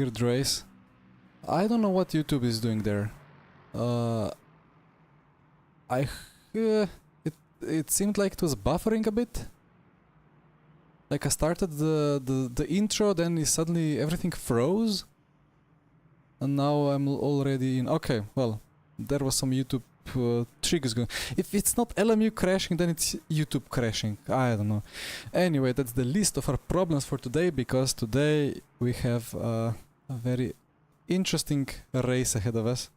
weird race. I don't know what YouTube is doing there. It seemed like it was buffering a bit. Like I started the intro, then suddenly everything froze. And now I'm already in. Okay, well, there was some YouTube triggers going. If it's not LMU crashing, then it's YouTube crashing. I don't know. Anyway, that's the list of our problems for today, because today we have a very interesting race ahead of us.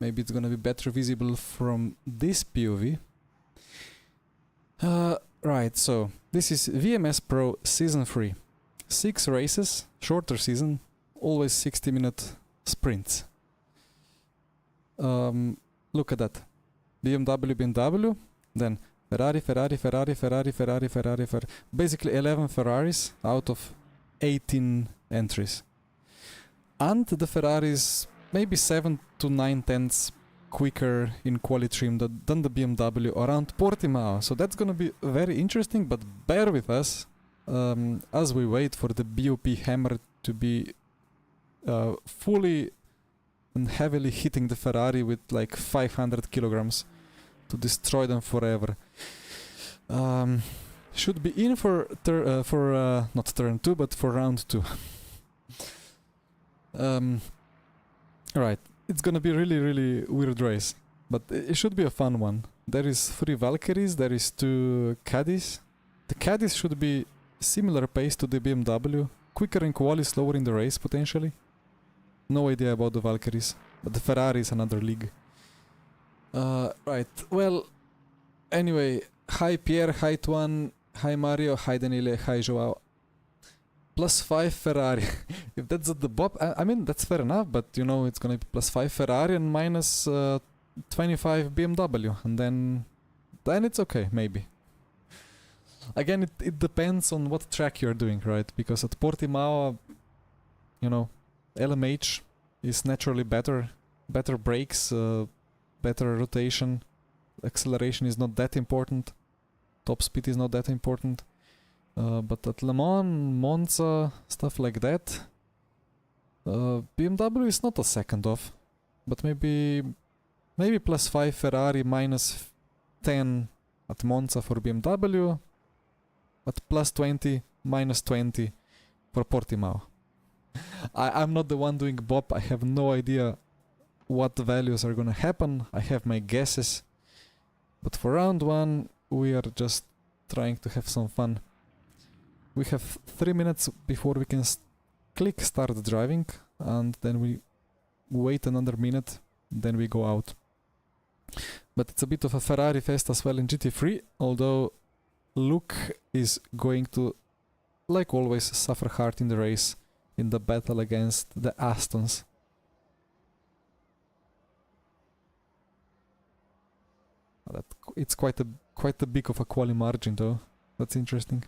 Maybe it's gonna be better visible from this POV. Right, so this is VMS Pro Season 3. 6 races, shorter season, always 60-minute sprints. Look at that. BMW, then Ferrari. Basically 11 Ferraris out of 18 entries. And the Ferraris maybe 7 to 9 tenths quicker in quali trim than the BMW around Portimao. So that's gonna be very interesting, but bear with us as we wait for the BOP hammer to be fully and heavily hitting the Ferrari with like 500 kilograms to destroy them forever. Should be in for not turn 2, but for round 2. Right, it's gonna be really weird race, but it should be a fun one. There is 3 Valkyries, there is 2 Caddies. The Caddies should be similar pace to the BMW, quicker in quali, slower in the race potentially. No idea about the Valkyries, but the Ferrari is another league. Right, well, anyway, hi Pierre, hi Tuan, hi Mario, hi Daniele, hi Joao. +5 Ferrari. If that's at the Bob, I mean, that's fair enough, but you know, it's gonna be +5 Ferrari and minus 25 BMW, and then it's okay, maybe. Again, it depends on what track you're doing, right? Because at Portimao, you know, LMH is naturally better brakes, better rotation, acceleration is not that important, top speed is not that important. But at Le Mans, Monza, stuff like that, BMW is not a second off, but maybe +5 Ferrari, minus 10 at Monza for BMW, at +20, minus 20 for Portimao. I'm not the one doing Bob, I have no idea what values are gonna happen, I have my guesses, but for round 1 we are just trying to have some fun. We have 3 minutes before we can click start driving, and then we wait another minute, then we go out. But it's a bit of a Ferrari fest as well in GT3, although Luke is going to, like always, suffer hard in the race, in the battle against the Astons. It's quite a big of a quali margin though, that's interesting.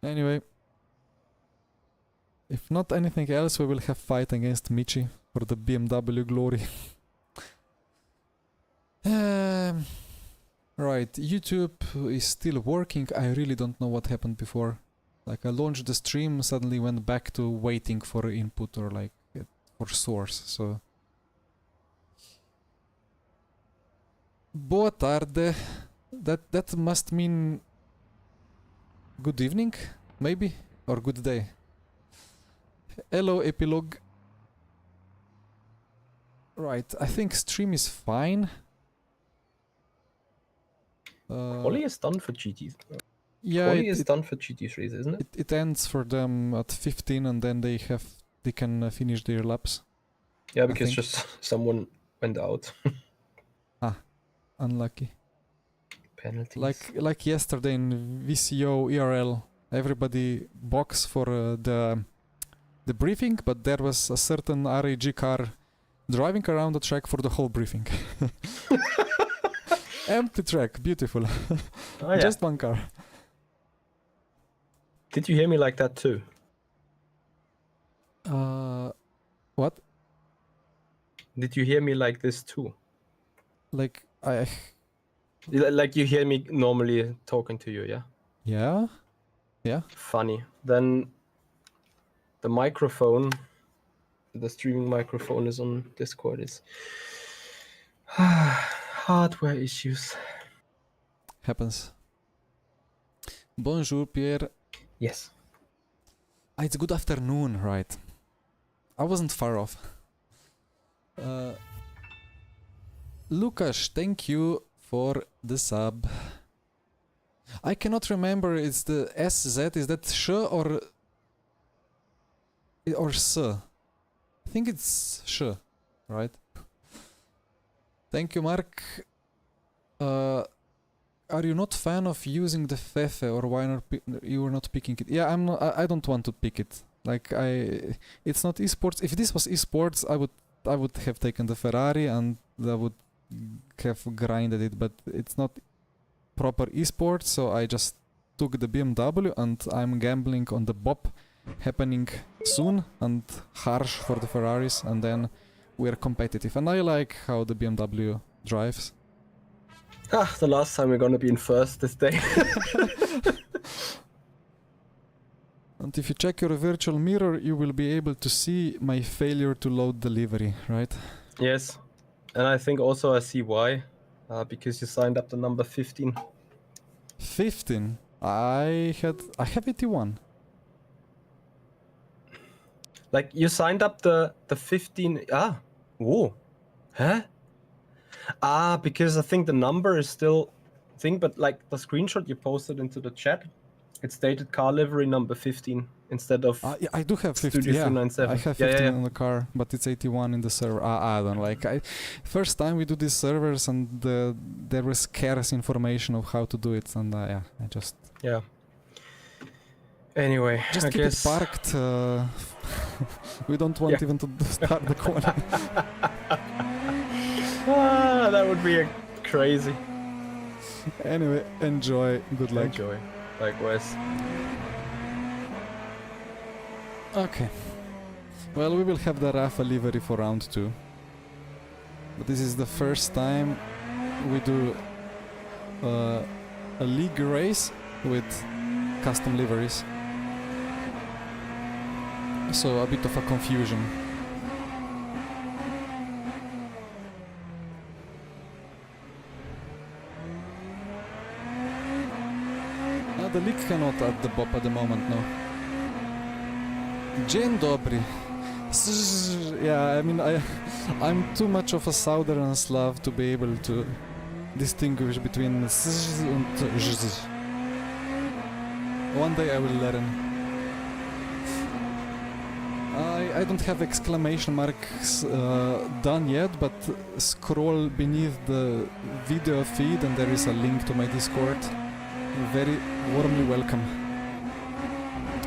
Anyway, if not anything else, we will have fight against Michi for the BMW glory. Right, YouTube is still working. I really don't know what happened before. Like I launched the stream, suddenly went back to waiting for input or like for source. So boa tarde. That must mean good evening, maybe? Or good day. Hello, Epilogue. Right, I think stream is fine. Quali is done for GT. Yeah, Quali is done for GT3s, isn't it? It ends for them at 15, and then they can finish their laps. Yeah, because just someone went out. Unlucky. Penalties. Like yesterday in VCO ERL, everybody boxed for the briefing, but there was a certain RAG car driving around the track for the whole briefing. Empty track, beautiful. Oh, yeah. Just one car. Did you hear me like that too? What? Did you hear me like this too? Like Like you hear me normally talking to you, yeah? Yeah? Yeah. Funny. Then the microphone, the streaming microphone is on Discord is hardware issues. Happens. Bonjour, Pierre. Yes. Ah, it's good afternoon, right? I wasn't far off. Lukas, thank you for the sub. I cannot remember, it's the SZ, is that sh or s? I think it's sh, right? Thank you, Mark. Are you not fan of using the Fefe, or why not you are not picking it? Yeah, I'm not. I don't want to pick it. Like it's not esports. If this was esports, I would have taken the Ferrari and I would have grinded it. But it's not proper esports, so I just took the BMW and I'm gambling on the BOP happening soon and harsh for the Ferraris, and then we're competitive. And I like how the BMW drives. The last time we're gonna be in first this day. And if you check your virtual mirror, you will be able to see my failure to load delivery, right? Yes, and I think also I see why, because you signed up the number 15. 15? I have 81. Like you signed up the 15. Whoa, huh? Because I think the number is still thing, but like the screenshot you posted into the chat, it stated car livery number 15 instead of Yeah, I do have 15. Studio Yeah, 397. I have 15 on the car, but it's 81 in the server. I don't like. First time we do these servers, and there was scarce information of how to do it, and I just Anyway, just I keep guess it parked. We don't want even to start the corner. that would be crazy. Anyway, enjoy. Good luck. Enjoy. Likewise. Okay. Well, we will have the Rafa livery for round 2. But this is the first time we do a league race with custom liveries. So a bit of a confusion. The league cannot add the BOP at the moment, no. Dzień dobry. Yeah, I mean, I'm too much of a Southern Slav to be able to distinguish between and ż. One day I will learn. I don't have exclamation marks done yet, but scroll beneath the video feed and there is a link to my Discord. Very warmly welcome.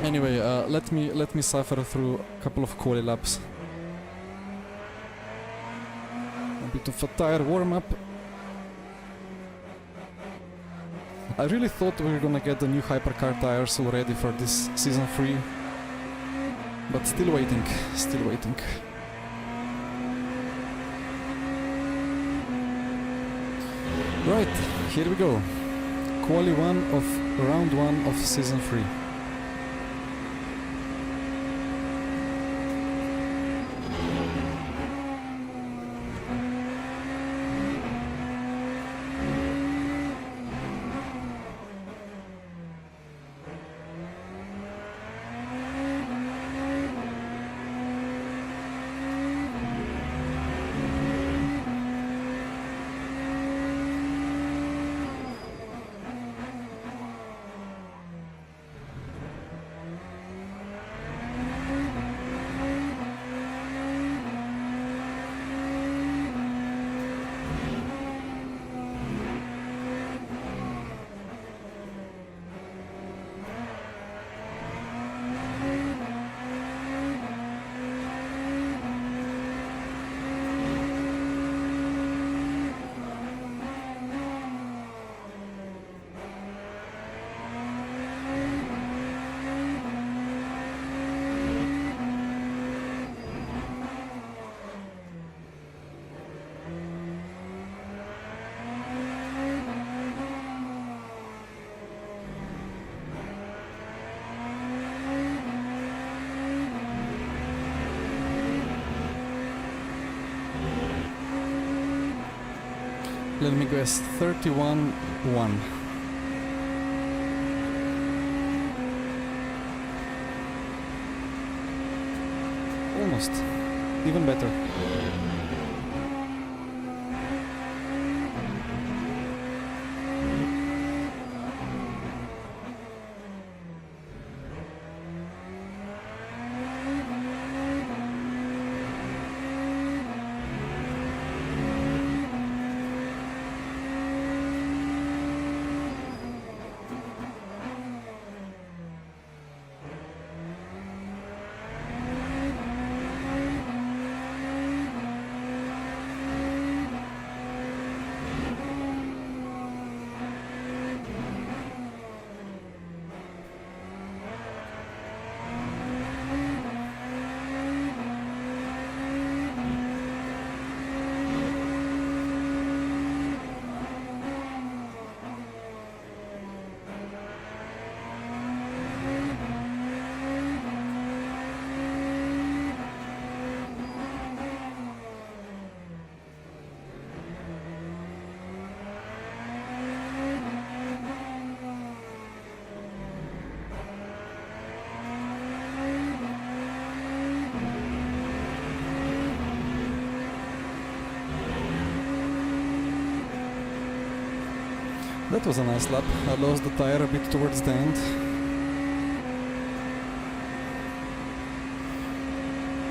Anyway, let me suffer through a couple of Quali laps. A bit of a tire warm-up. I really thought we were gonna get the new hypercar tires already for this season 3. But still waiting, still waiting. Right, here we go. Quali 1 of round 1 of season 3. Let me guess, 31-1. Almost. Even better. That was a nice lap. I lost the tire a bit towards the end.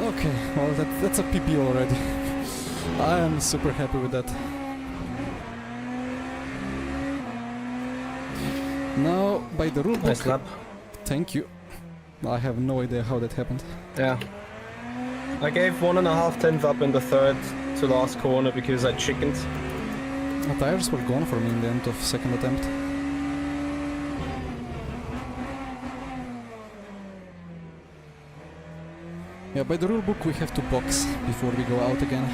Okay, well that's a PB already. I am super happy with that. Now, by the rulebook... Nice lap. Thank you. I have no idea how that happened. Yeah. I gave 1.5 tenths up in the third to last corner because I chickened. The tires were gone for me in the end of second attempt. Yeah, by the rulebook we have to box before we go out again.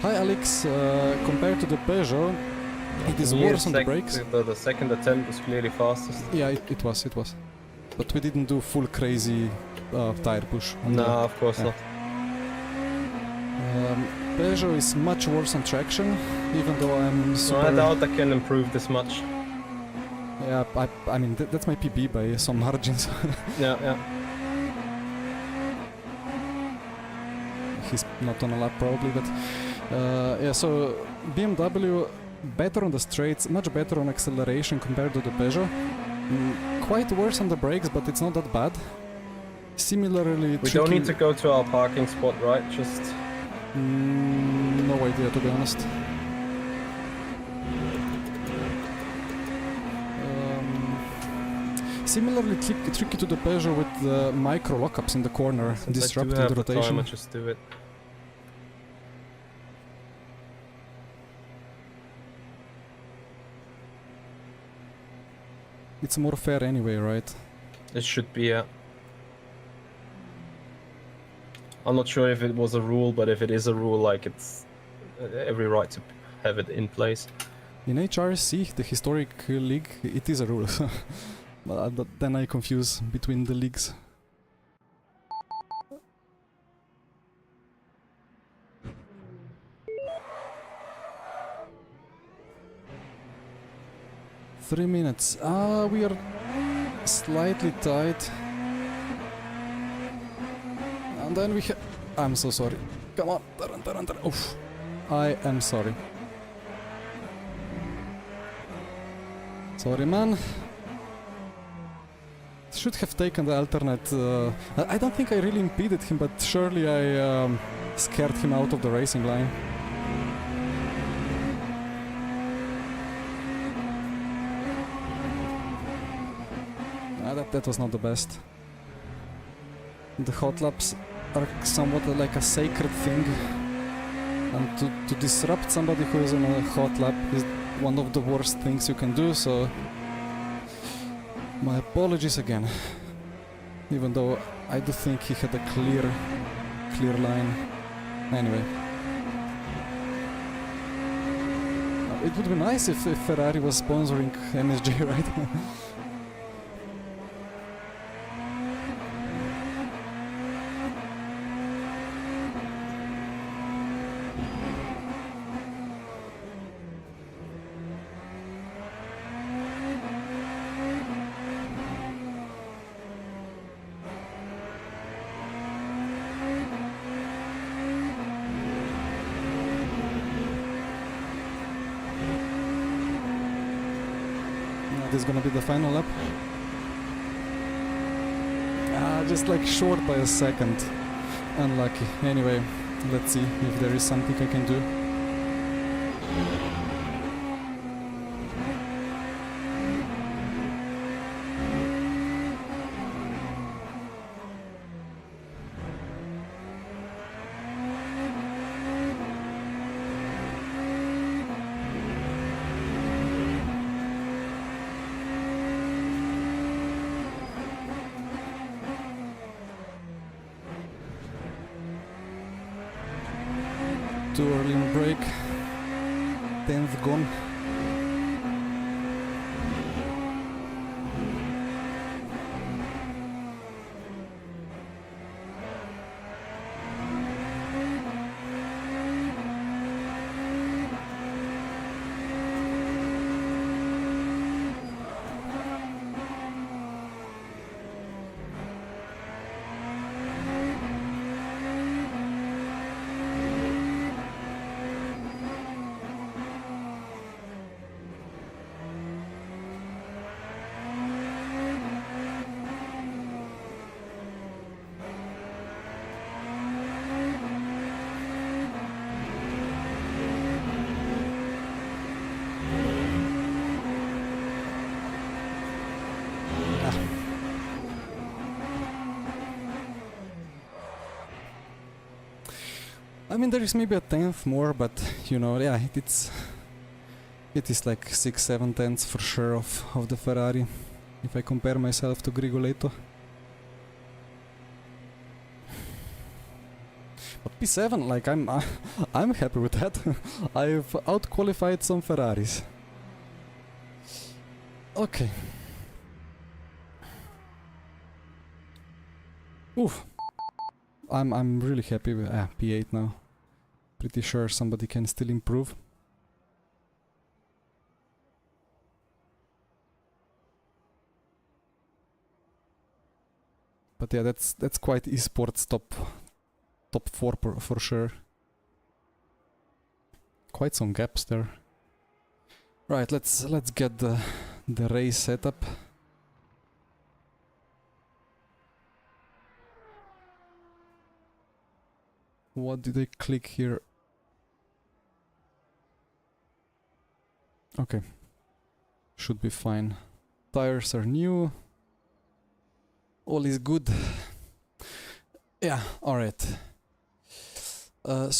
Hi Alex, compared to the Peugeot, it is worse on the brakes. The second attempt was clearly fastest. Yeah, it was. But we didn't do full crazy tire push. No, of course not. Peugeot is much worse on traction, even though I'm super... I doubt I can improve this much. Yeah, I mean, that's my PB by some margins. Yeah. He's not on a lap probably, but... yeah, so BMW better on the straights, much better on acceleration compared to the Peugeot. Quite worse on the brakes, but it's not that bad. Similarly... We don't need to go to our parking spot, right? Just... no idea, to be honest. Similarly tricky to the Peugeot with the micro lockups in the corner, disrupting the rotation. I just do it. It's more fair anyway, right? It should be, yeah. I'm not sure if it was a rule, but if it is a rule, like, it's every right to have it in place. In HRC, the historic league, it is a rule. But then I confuse between the leagues. Three minutes. We are slightly tight. And then we I'm so sorry. Come on. Oof. I am sorry. Sorry, man. Should have taken the alternate. I don't think I really impeded him, but surely I scared him out of the racing line. That was not the best. The Hotlaps are somewhat like a sacred thing, and to disrupt somebody who is on a Hotlap is one of the worst things you can do, so my apologies again. Even though I do think he had a clear line. Anyway. It would be nice if Ferrari was sponsoring MSG, right? this is gonna be the final lap. Just like short by a second. Unlucky. Anyway, let's see if there is something I can do. Too early in break. 10th gone. I mean, there is maybe a 10th more, but you know, yeah, it is like 6-7 tenths for sure of the Ferrari if I compare myself to Grigoletto. But P7, like I'm happy with that. I've out-qualified some Ferraris. Okay. Oof. I'm really happy with P8 now. Pretty sure somebody can still improve. But yeah, that's quite esports top 4 for sure. Quite some gaps there. Right, let's get the race setup. What did I click here? Okay. Should be fine. Tires are new. All is good. Yeah, alright. Let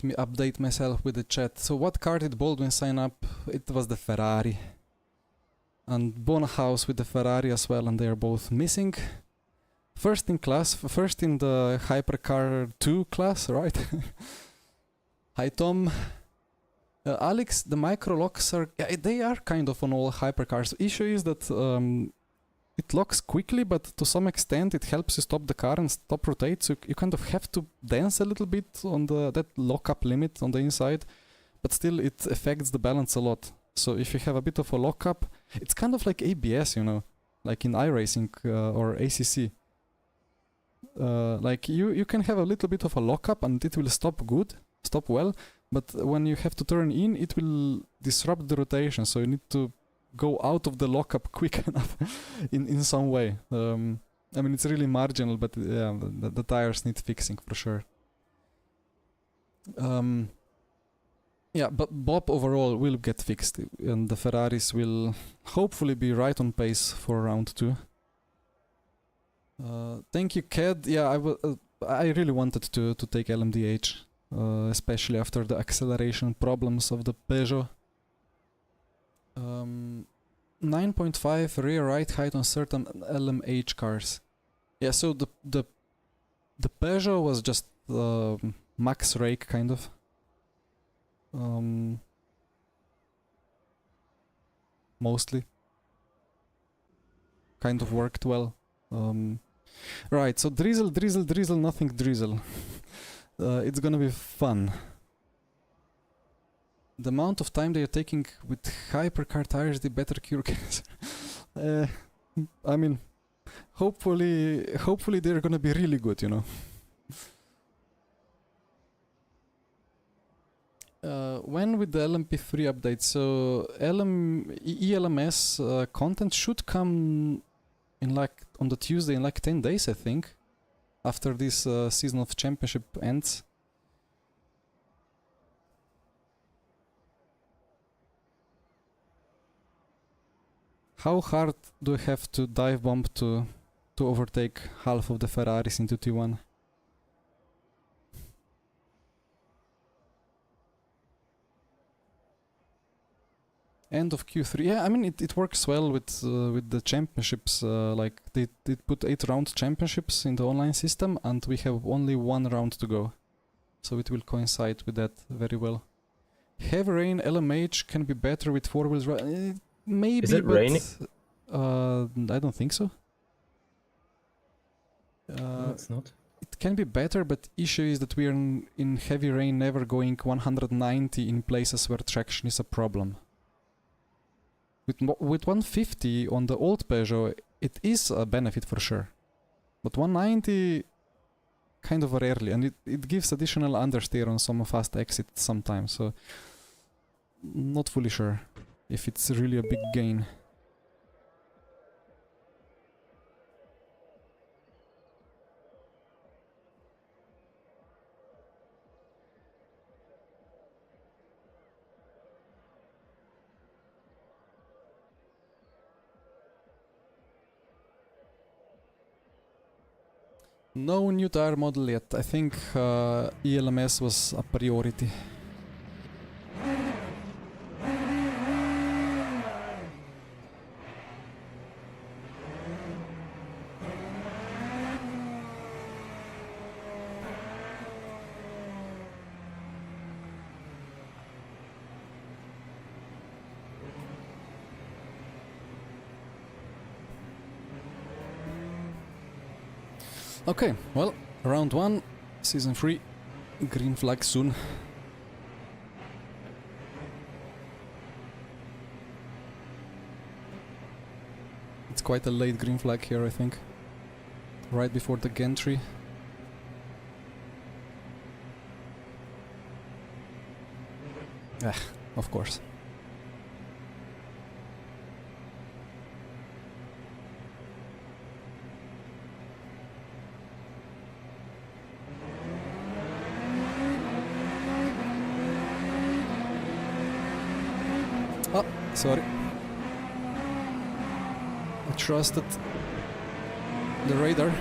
me update myself with the chat. So what car did Baldwin sign up? It was the Ferrari. And Bonahouse with the Ferrari as well, and they are both missing. First in class, first in the Hypercar 2 class, right? Hi Tom. Alex, the micro locks are, yeah, they are kind of on all hypercars. The issue is that it locks quickly, but to some extent it helps you stop the car and stop rotate. So you kind of have to dance a little bit on that lockup limit on the inside, but still it affects the balance a lot. So if you have a bit of a lockup, it's kind of like ABS, you know, like in iRacing or ACC. Like you can have a little bit of a lockup and it will stop well, but when you have to turn in, it will disrupt the rotation, so you need to go out of the lockup quick enough in some way. I mean, it's really marginal, but yeah, the tires need fixing for sure. Yeah, but Bob overall will get fixed, and the Ferraris will hopefully be right on pace for round 2. Thank you, Ked. Yeah, I really wanted to take LMDH, especially after the acceleration problems of the Peugeot. 9.5 rear right height on certain LMH cars. Yeah, so the Peugeot was just max rake kind of. Mostly. Kind of worked well. Right, so drizzle, nothing drizzle. It's gonna be fun. The amount of time they are taking with hypercar tires, the better cure cancer. I mean, hopefully they're gonna be really good, you know. When with the LMP3 update? So ELMS content should come in like on the Tuesday in like 10 days, I think, after this season of championship ends. How hard do I have to dive bomb to overtake half of the Ferraris into T1? End of Q3. Yeah, I mean it works well with the championships. Like they put 8-round championships in the online system, and we have only 1 round to go, so it will coincide with that very well. Heavy rain LMH can be better with 4 wheels. Maybe. Is it but, raining? I don't think so. No, it's not. It can be better, but issue is that we are in heavy rain, never going 190 in places where traction is a problem. With 150 on the old Peugeot, it is a benefit for sure. But 190, kind of rarely, and it gives additional understeer on some fast exits sometimes, so not fully sure if it's really a big gain. No new tire model yet. I think ELMS was a priority. Okay, well, round 1, season 3, green flag soon. It's quite a late green flag here, I think. Right before the gantry. Of course. Oh, sorry. I trusted the radar.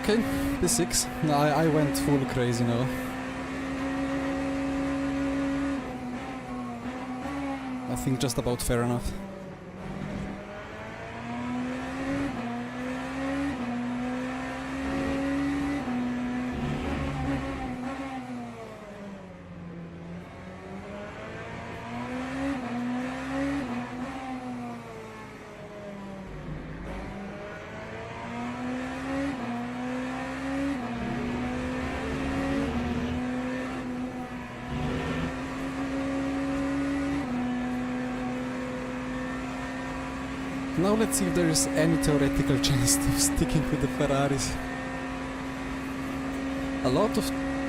Okay, P6. No, I went full crazy now. I think just about fair enough. Now let's see if there is any theoretical chance of sticking with the Ferraris. A lot of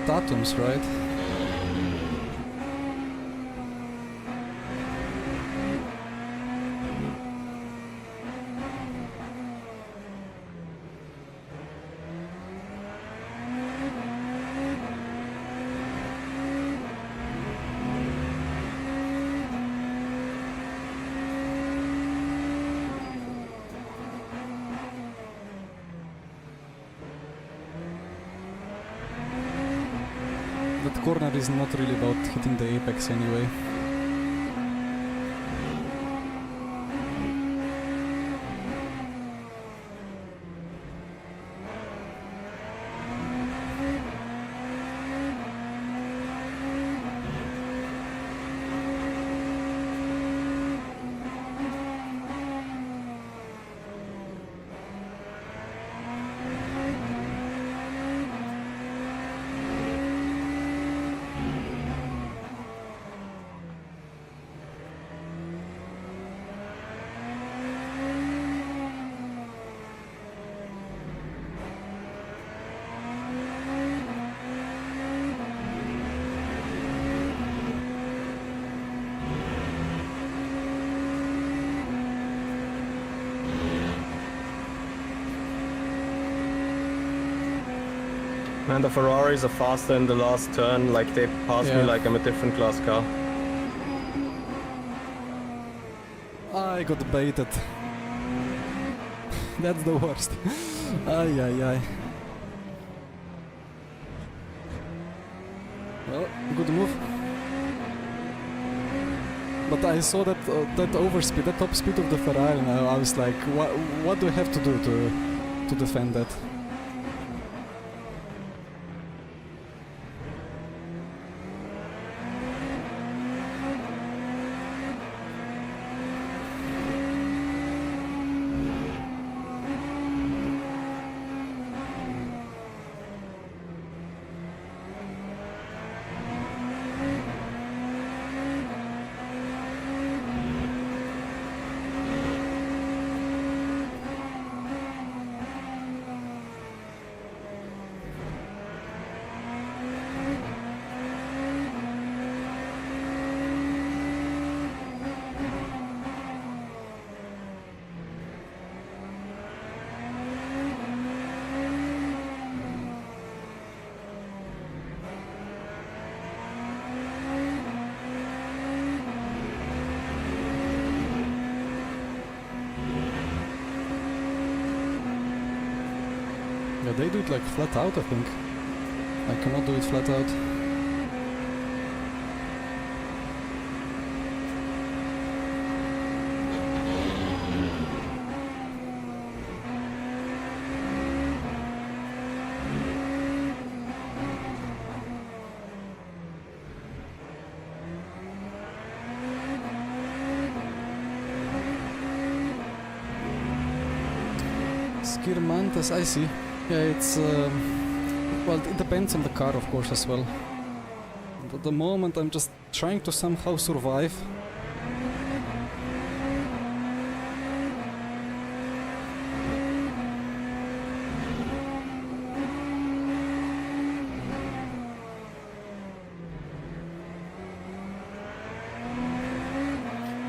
tatums, right? That corner is not really about hitting the apex anyway. And the Ferraris are faster in the last turn, like they pass me Yeah. like I'm a different class car. I got baited. That's the worst. Ay, ay, ay. Well, good move. But I saw that that overspeed, that top speed of the Ferrari, and I was like, what do I have to do to defend that? Yeah, they do it like flat out, I think. I cannot do it flat out. Skirmantas, I see. Yeah, it's well, it depends on the car, of course, as well. At the moment, I'm just trying to somehow survive.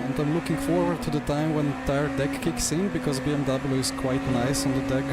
And I'm looking forward to the time when tire deck kicks in, because BMW is quite nice on the deck.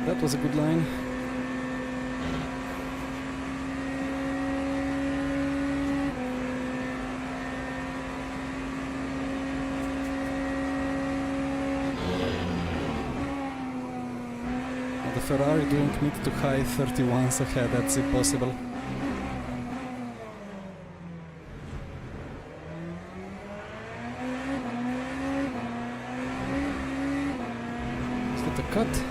That was a good line. The Ferrari doing mid to high 31s ahead, that's impossible. Is that a cut?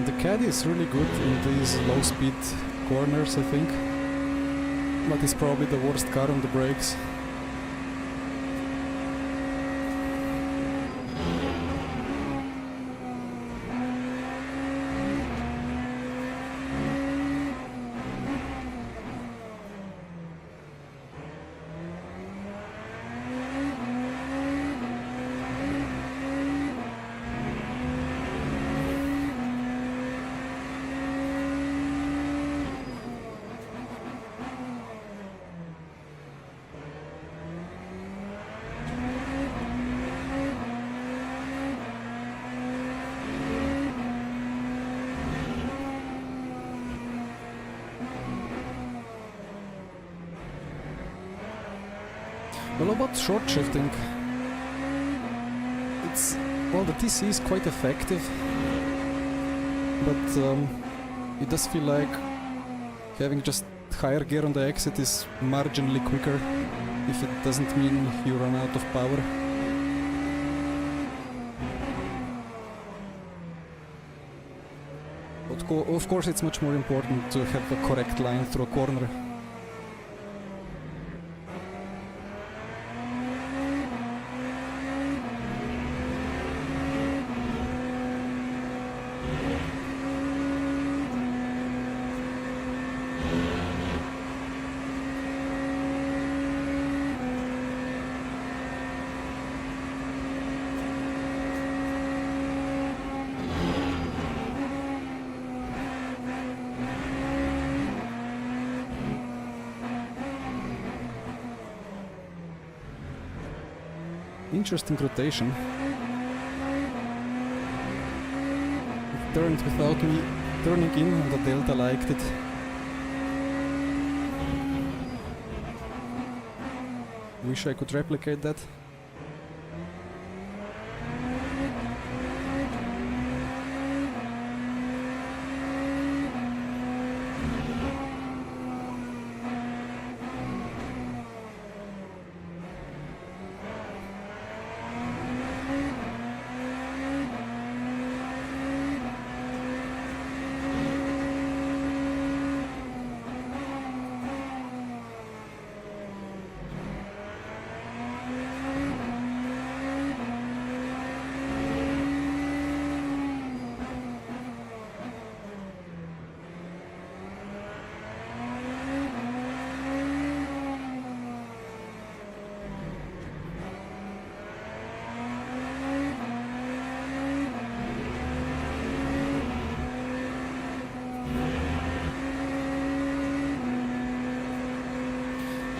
And the Caddy is really good in these low speed corners, I think. But it's probably the worst car on the brakes. Well, about short shifting, it's, well, the TC is quite effective, but it does feel like having just higher gear on the exit is marginally quicker, if it doesn't mean you run out of power. Of course, it's much more important to have a correct line through a corner. Interesting rotation. It turned without me turning in on the delta, liked it. Wish I could replicate that.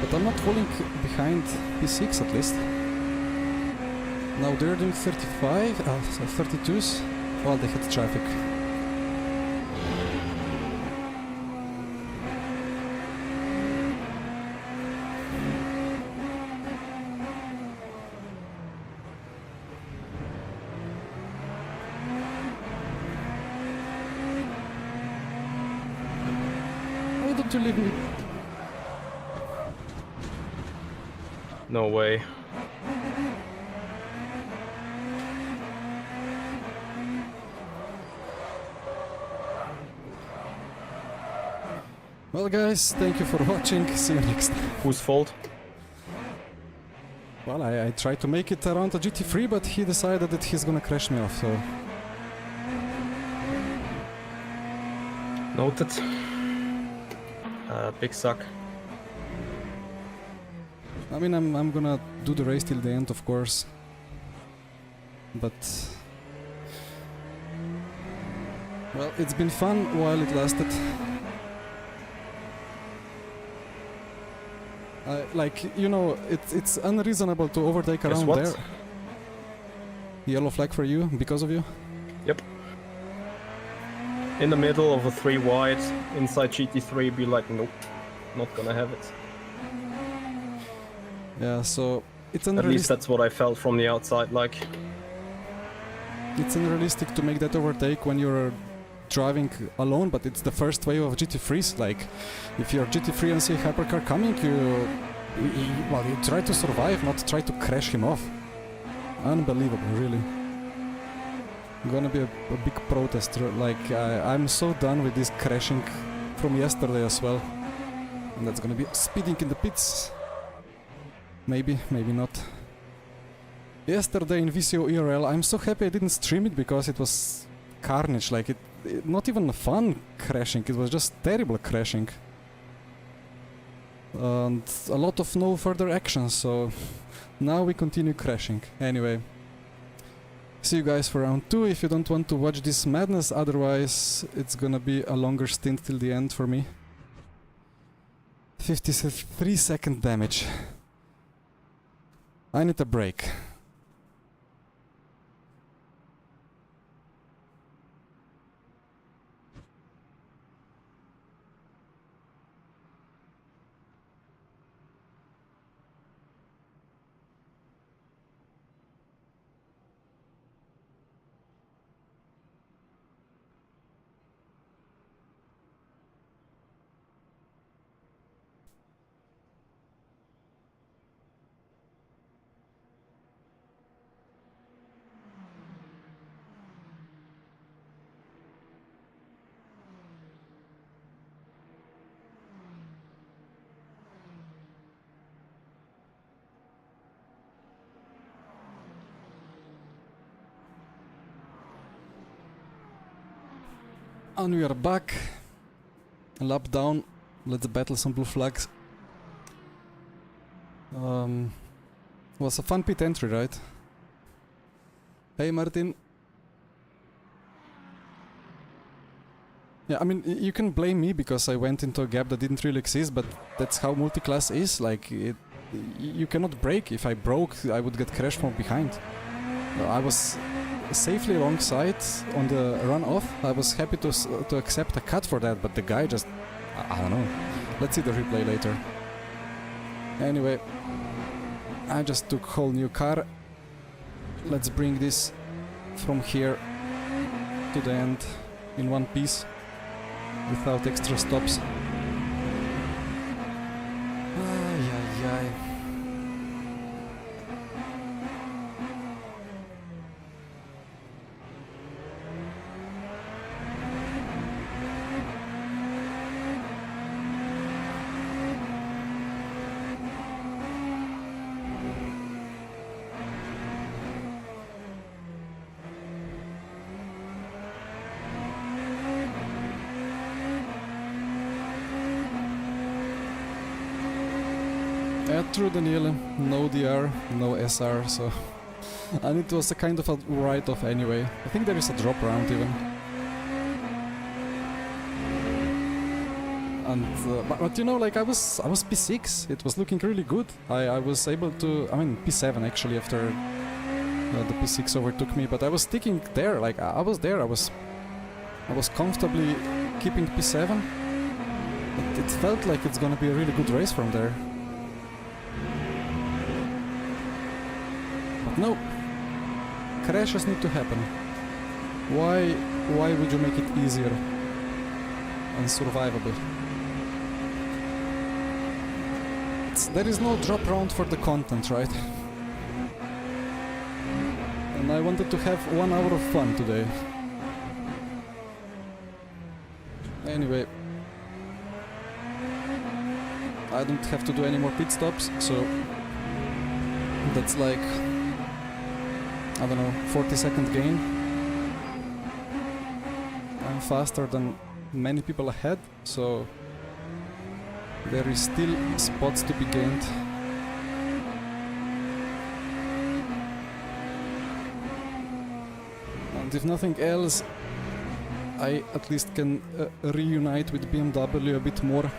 But I'm not falling behind P6 at least. Now they're doing 35, so 32s. Well, they hit traffic. Why don't you leave me? No way. Well guys, thank you for watching, see you next time. Whose fault? Well, I tried to make it around the GT3, but he decided that he's gonna crash me off, so... Noted. Big suck. I mean, I'm gonna do the race till the end, of course. But... well, it's been fun while it lasted. Like, you know, it's unreasonable to overtake Guess around what? there. Yellow flag for you, because of you? Yep. In the middle of a 3 wide, inside GT3, be like, nope, not gonna have it. Yeah, so it's At least unrealistic. that's what I felt from the outside, like. It's unrealistic to make that overtake when you're driving alone, but it's the first wave of GT3s. Like, if you're GT3 and see a hypercar coming, you try to survive, not try to crash him off. Unbelievable, really. Gonna be a big protest. Like, I'm so done with this crashing from yesterday as well. And that's gonna be speeding in the pits. Maybe, maybe not. Yesterday in VCO ERL, I'm so happy I didn't stream it because it was carnage. Like, it not even fun crashing, it was just terrible crashing. And a lot of no further action, so now we continue crashing. Anyway, see you guys for round 2 if you don't want to watch this madness, otherwise it's gonna be a longer stint till the end for me. 53-second damage. I need a break. And we are back. Lap down. Let's battle some blue flags. Was a fun pit entry, right? Hey Martin. Yeah, I mean, you can blame me because I went into a gap that didn't really exist, but that's how multiclass is. Like, you cannot brake. If I broke, I would get crashed from behind. I was safely alongside on the run-off. I was happy to accept a cut for that, but the guy just... I don't know. Let's see the replay later. Anyway, I just took whole new car. Let's bring this from here to the end in one piece without extra stops. Ay, ay, ay. Through Daniele, no DR, no SR, so... and it was a kind of a write-off anyway. I think there is a drop round even. And but you know, like I was P6. It was looking really good. I was able to, I mean P7 actually after the P6 overtook me, but I was sticking there. Like I was there. I was comfortably keeping P7. It felt like it's gonna be a really good race from there. No, crashes need to happen. Why would you make it easier and survivable? There is no drop round for the content, right? And I wanted to have 1 hour of fun today. Anyway, I don't have to do any more pit stops, so that's like, I don't know, 40-second gain. I'm faster than many people ahead, so there is still spots to be gained. And if nothing else, I at least can reunite with BMW a bit more,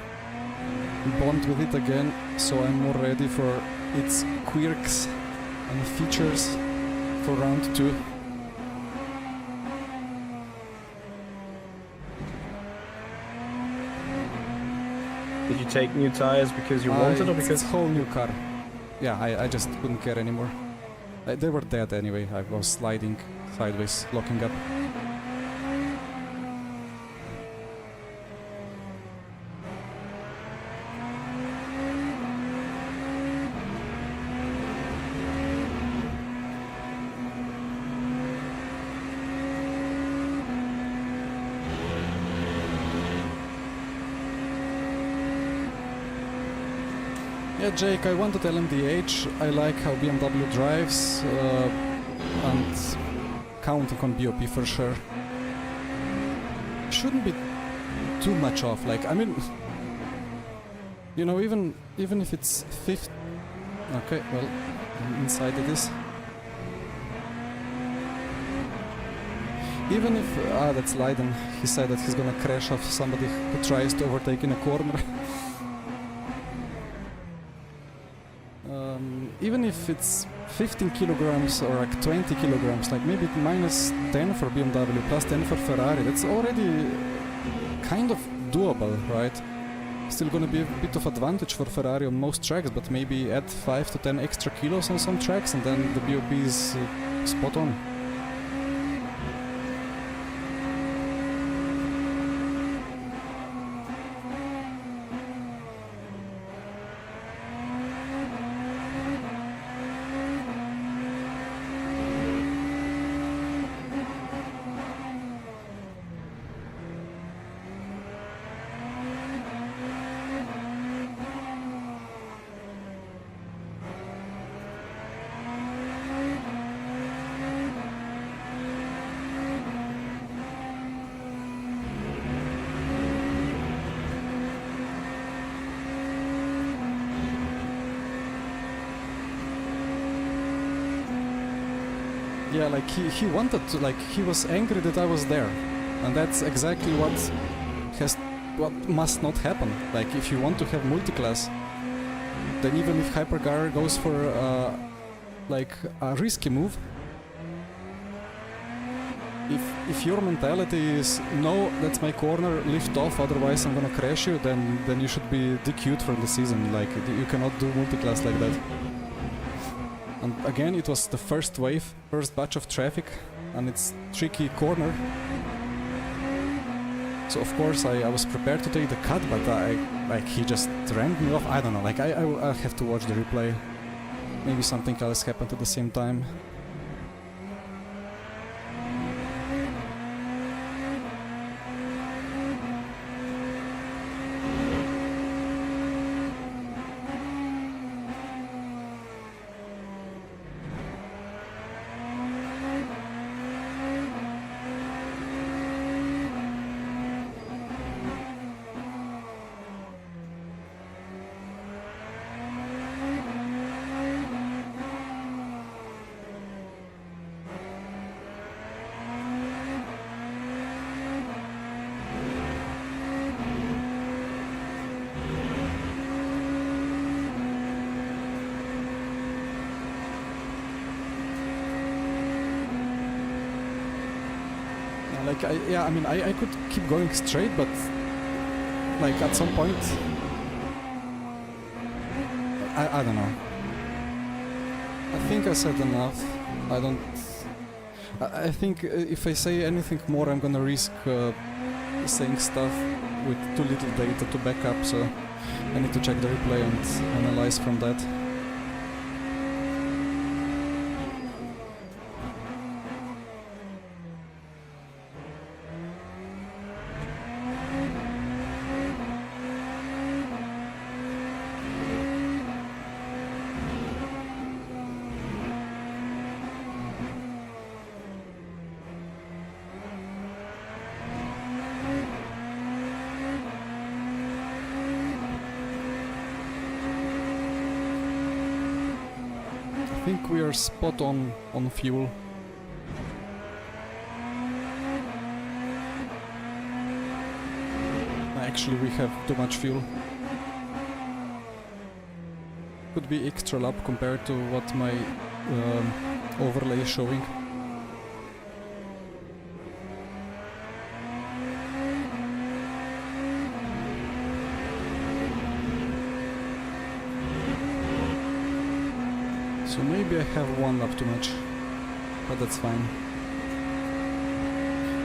bond with it again, so I'm more ready for its quirks and features for round 2. Did you take new tires because you wanted or because... It's a whole new car. Yeah, I just couldn't care anymore. They were dead anyway. I was sliding sideways, locking up. Yeah, Jake, I wanted LMDH. I like how BMW drives, and counting on BOP for sure. Shouldn't be too much off. Like, I mean, you know, even if it's 5th. Okay, well, inside it is. Even if that's Leiden. He said that he's gonna crash off somebody who tries to overtake in a corner. Even if it's 15 kilograms or like 20 kilograms, like maybe minus 10 for BMW, plus 10 for Ferrari, that's already kind of doable, right? Still gonna be a bit of advantage for Ferrari on most tracks, but maybe add 5 to 10 extra kilos on some tracks and then the BOP is spot on. Yeah, like he wanted to, like he was angry that I was there, and that's exactly what must not happen. Like if you want to have multiclass, then even if Hypercar goes for like a risky move, if your mentality is no, that's my corner, lift off, otherwise I'm gonna crash you, then you should be DQ'd for the season. Like you cannot do multiclass like that. And again, it was the first wave, first batch of traffic, and it's tricky corner. So of course I was prepared to take the cut, but he just rammed me off. I don't know, like I have to watch the replay. Maybe something else happened at the same time. Like I could keep going straight, but like at some point, I don't know. I think I said enough. I think if I say anything more, I'm gonna risk saying stuff with too little data to back up. So I need to check the replay and analyze from that. I think we are spot on fuel. Actually, we have too much fuel. Could be extra lap compared to what my overlay is showing. So maybe I have one lap too much, but that's fine.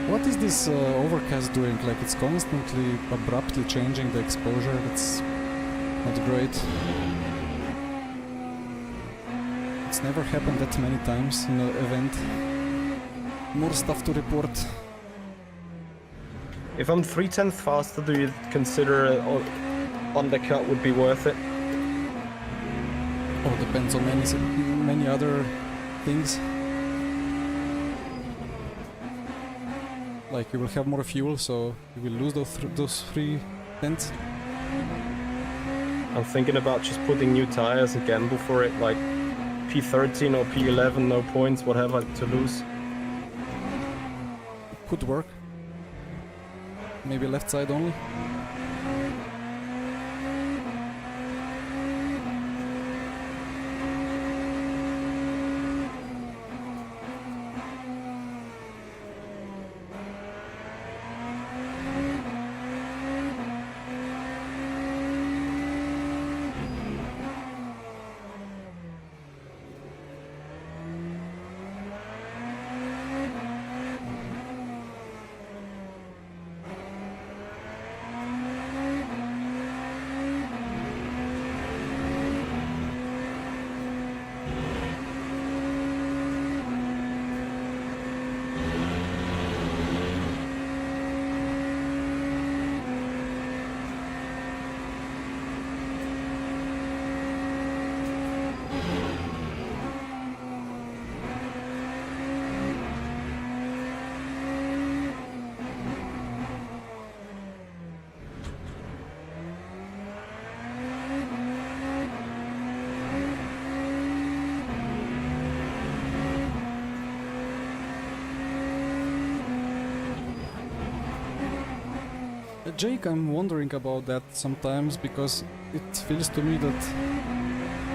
What is this overcast doing? Like it's constantly abruptly changing the exposure. It's not great. It's never happened that many times in an event. More stuff to report. If I'm 3/10 faster, do you consider undercut would be worth it? Oh, depends on many other things. Like you will have more fuel, so you will lose those 3 tenths. I'm thinking about just putting new tires and gamble for it, like P13 or P11, no points, whatever to lose. Could work. Maybe left side only. Jake, I'm wondering about that sometimes because it feels to me that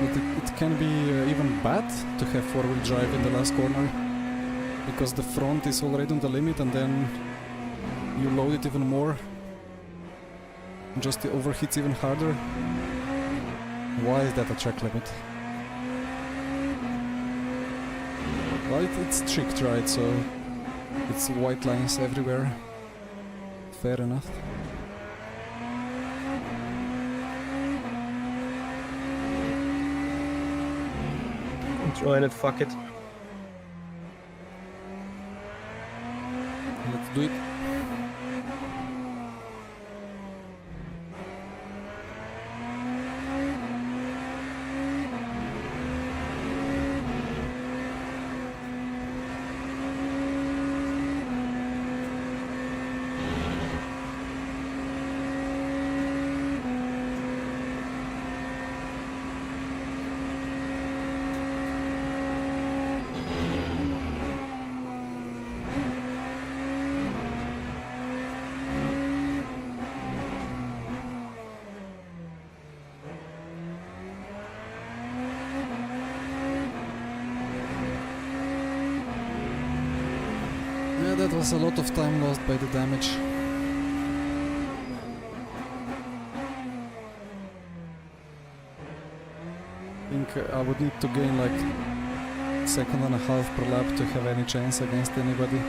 it can be even bad to have four-wheel drive in the last corner because the front is already on the limit and then you load it even more, just the overheats even harder. Why is that a track limit? Well, it's tricked, right? So it's white lines everywhere. Fair enough. Join it, fuck it. Let's do it. Yeah, that was a lot of time lost by the damage. I think I would need to gain like 1.5 seconds per lap to have any chance against anybody.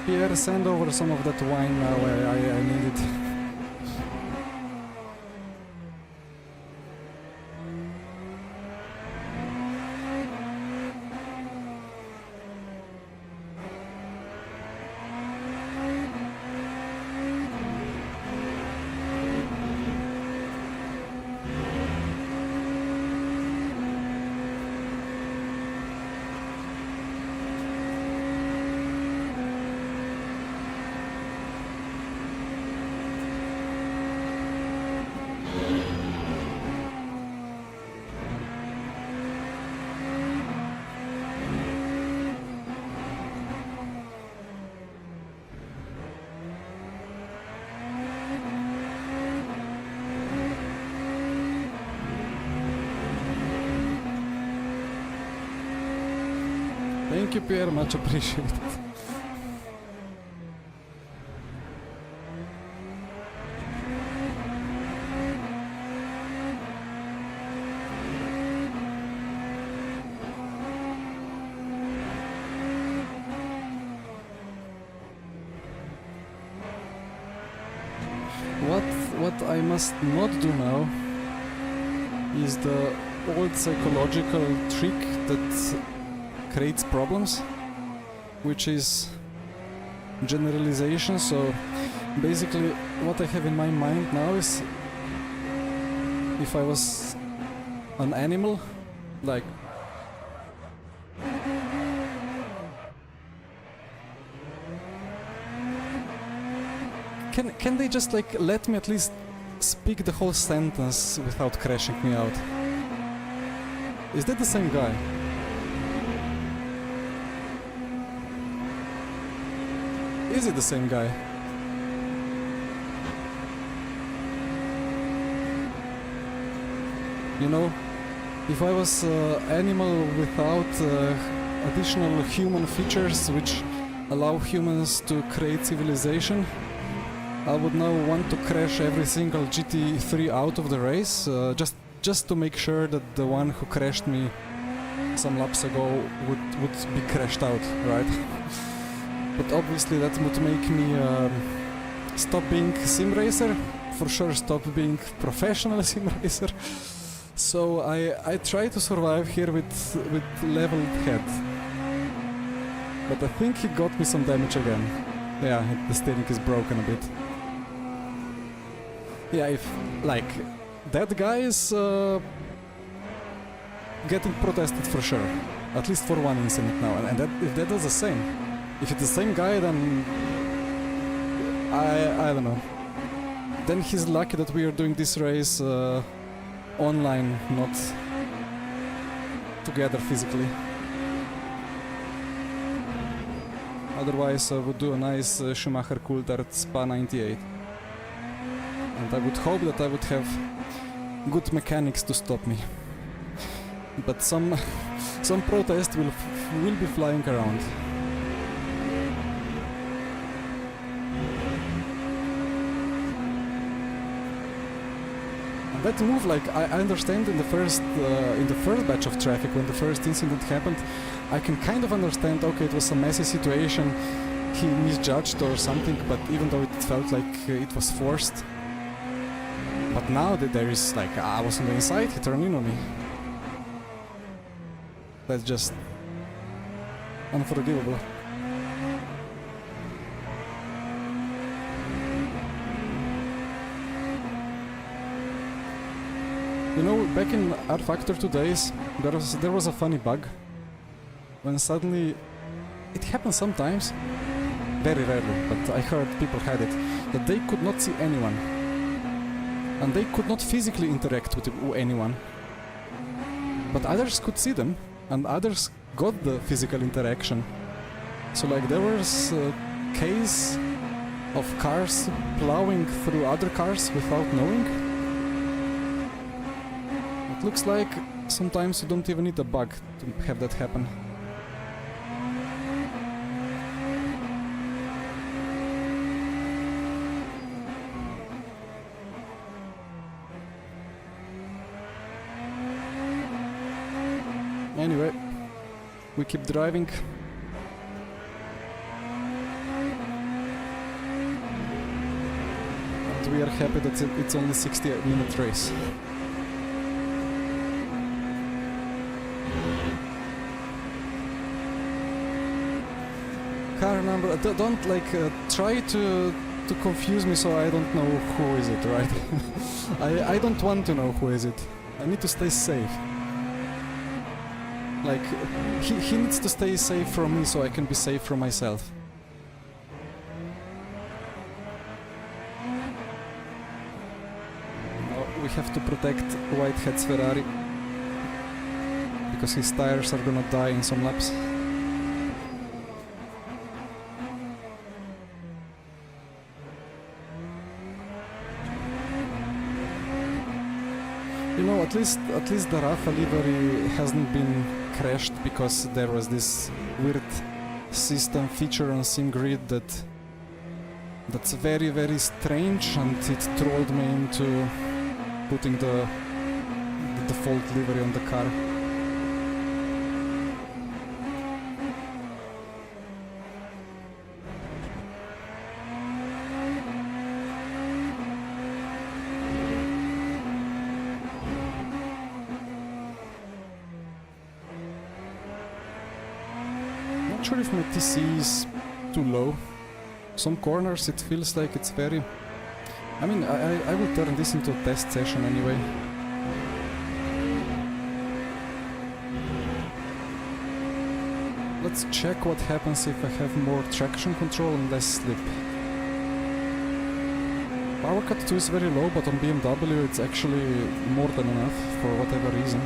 Pierre, send over some of that wine now, I need it. Thank you, Pierre, much appreciated. What I must not do now is the old psychological trick that creates problems, which is generalization. So basically what I have in my mind now is if I was an animal, like can they just like let me at least speak the whole sentence without crashing me out? Is that the same guy? Is it the same guy? You know, if I was an animal without additional human features which allow humans to create civilization, I would now want to crash every single GT3 out of the race, just to make sure that the one who crashed me some laps ago would be crashed out, right? But obviously that would make me stop being sim racer, for sure stop being professional sim racer. So I try to survive here with leveled head. But I think he got me some damage again. Yeah, the steering is broken a bit. Yeah, if like that guy is getting protested for sure. At least for one incident now. And that, if that was the same, if it's the same guy, then I don't know. Then he's lucky that we are doing this race online, not together physically. Otherwise, I would do a nice Schumacher Coulthard Spa 98. And I would hope that I would have good mechanics to stop me. But some protest will be flying around. And that move, like I understand in the first batch of traffic when the first incident happened, I can kind of understand. Okay, it was a messy situation, he misjudged or something. But even though it felt like it was forced, but now that there is like I was on the inside, he turned in on me. That's just unforgivable. You know, back in R Factor 2 days, there was a funny bug. When suddenly, it happens sometimes, very rarely, but I heard people had it, that they could not see anyone. And they could not physically interact with anyone. But others could see them. And others got the physical interaction. So like there was a case of cars plowing through other cars without knowing. It looks like sometimes you don't even need a bug to have that happen. Anyway, we keep driving. And we are happy that it's only 60-minute race. Car number, don't like try to confuse me so I don't know who is it, right? I don't want to know who is it. I need to stay safe. Like, he needs to stay safe from me so I can be safe from myself. Now we have to protect Whitehead's Ferrari, because his tires are gonna die in some laps. You know, at least the Rafa livery hasn't been crashed, because there was this weird system feature on SimGrid that's very, very strange, and it trolled me into putting the default livery on the car. Not sure if my TC is too low. Some corners it feels like it's very... I mean, I will turn this into a test session anyway. Let's check what happens if I have more traction control and less slip. Power cut 2 is very low, but on BMW it's actually more than enough for whatever reason.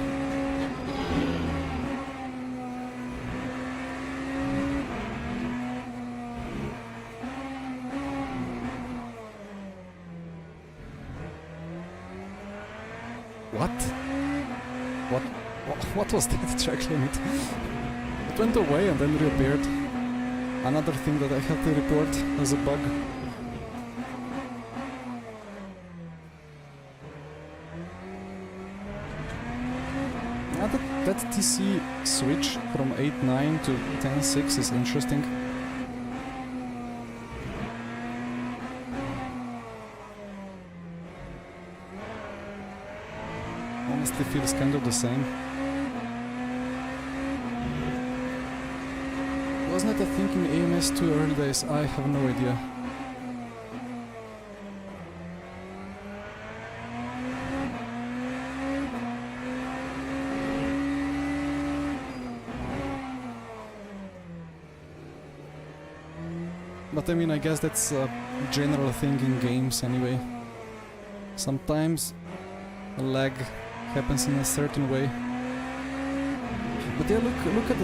What was that track limit? It went away and then reappeared. Another thing that I had to report as a bug. That TC switch from 8.9 to 10.6 is interesting. Honestly feels kind of the same. Wasn't it a thing in AMS 2 early days? I have no idea. But I mean, I guess that's a general thing in games anyway. Sometimes lag happens in a certain way. But yeah, look at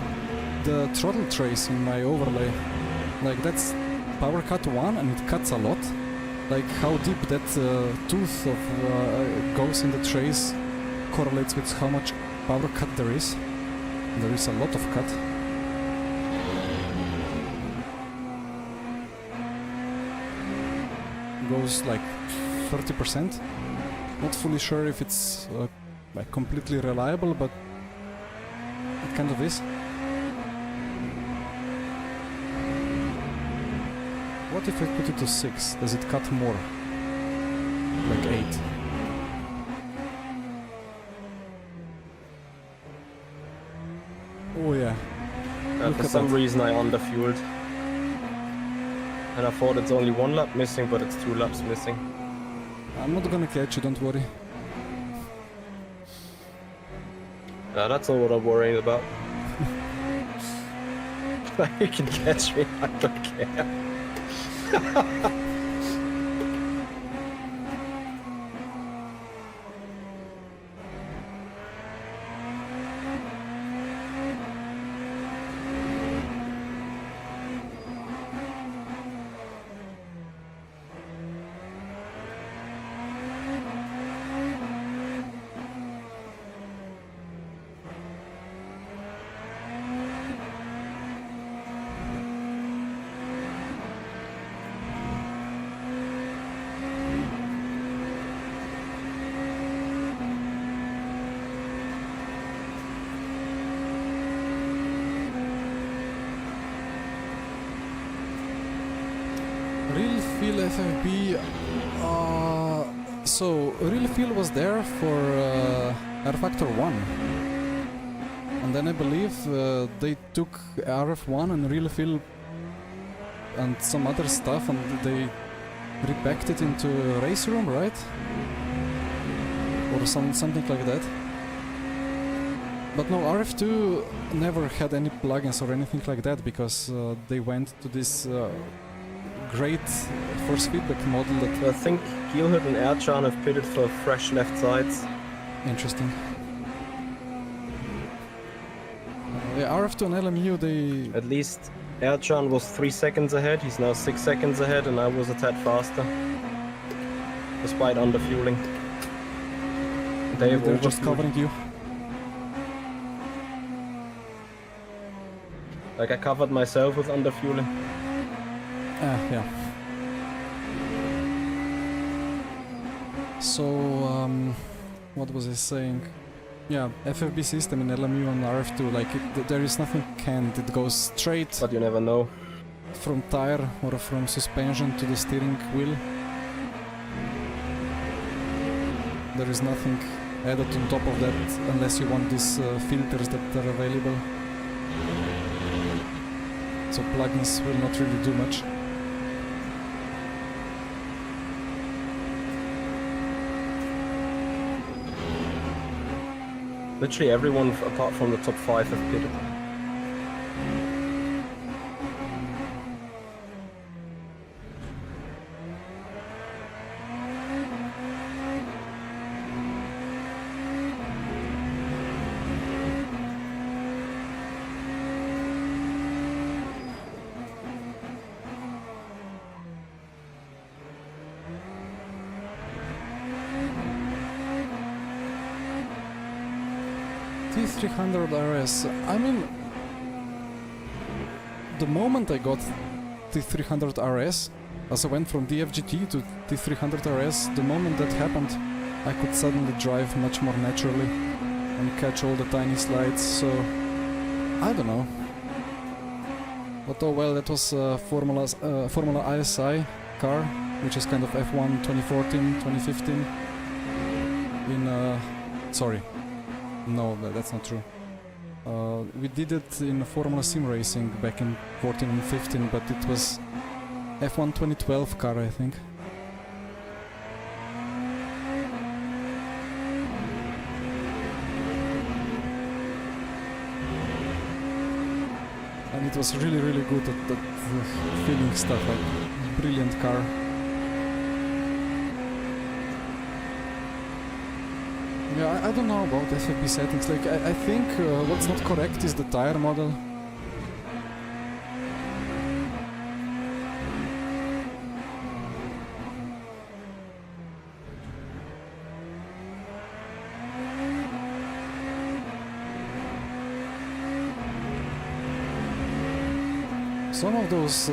the throttle trace in my overlay. Like that's power cut 1 and it cuts a lot. Like how deep that tooth of goes in the trace correlates with how much power cut there is. There is a lot of cut. Goes like 30%. Not fully sure if it's like completely reliable, but it kind of is. What if I put it to 6? Does it cut more? Like 8? Oh yeah. For some reason I underfueled. And I thought it's only 1 lap missing, but it's 2 laps missing. I'm not gonna catch you, don't worry. Yeah, that's all what I'm worrying about. You can catch me, I don't care. Real Feel FFB. So Real Feel was there for R Factor 1, and then I believe they took RF1 and Real Feel and some other stuff, and they repacked it into Race Room, right? Or something like that. But no, RF2 never had any plugins or anything like that, because they went to this great force feedback model that... I think Geelhood and Erchan have pitted for fresh left sides. Interesting. Yeah, RF2 and LMU, they... At least Erchan was 3 seconds ahead, he's now 6 seconds ahead, and I was a tad faster. Despite underfueling. They're just covering you. Like I covered myself with underfueling. Yeah. So, what was I saying? Yeah, FFB system in LMU and RF2, like there is nothing canned, it goes straight. But you never know. From tire or from suspension to the steering wheel. There is nothing added on top of that, unless you want these filters that are available. So plugins will not really do much. Literally everyone apart from the top 5 have pitted. T300 RS. I mean, the moment I got T300 RS, as I went from DFGT to T300 RS, the moment that happened, I could suddenly drive much more naturally and catch all the tiny slides, so I don't know. But oh well, that was Formula ISI car, which is kind of F1 2014, 2015 in, sorry. No, that's not true. We did it in Formula Sim Racing back in 14 and 15, but it was F1 2012 car, I think. And it was really, really good at feeling stuff, like brilliant car. Yeah, I don't know about FFP settings. Like, I think what's not correct is the tire model. Some of those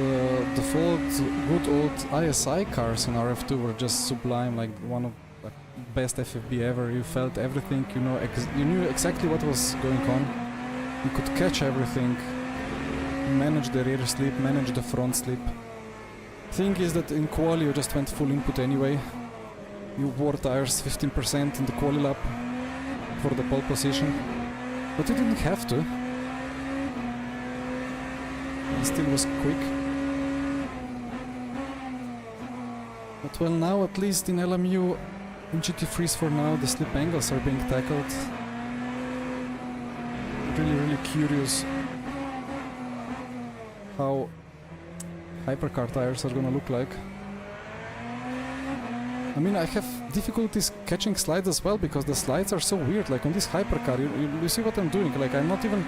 default good old ISI cars in RF2 were just sublime, like one of the best FFB ever. You felt everything, you know, you knew exactly what was going on. You could catch everything, manage the rear slip, manage the front slip. Thing is that in Quali you just went full input anyway. You wore tires 15% in the Quali lap for the pole position, but you didn't have to. It still was quick. But well, now at least in LMU, in GT3s for now, the slip angles are being tackled. Really, really curious how hypercar tires are gonna look like. I mean, I have difficulties catching slides as well because the slides are so weird. Like on this hypercar, you see what I'm doing? Like I'm not even...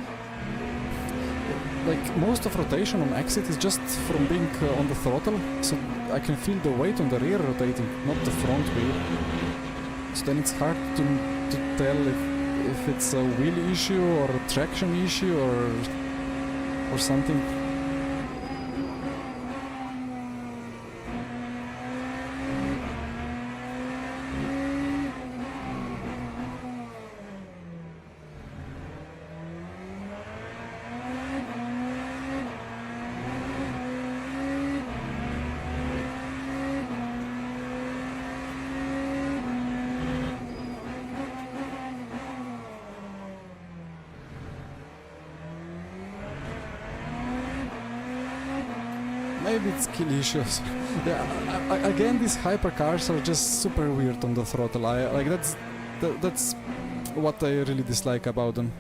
Like most of rotation on exit is just from being on the throttle, so I can feel the weight on the rear rotating, not the front wheel. So then it's hard to tell if it's a wheel issue or a traction issue or something. Maybe it's skill issues. Yeah, again, these hypercars are just super weird on the throttle. Like that's what I really dislike about them.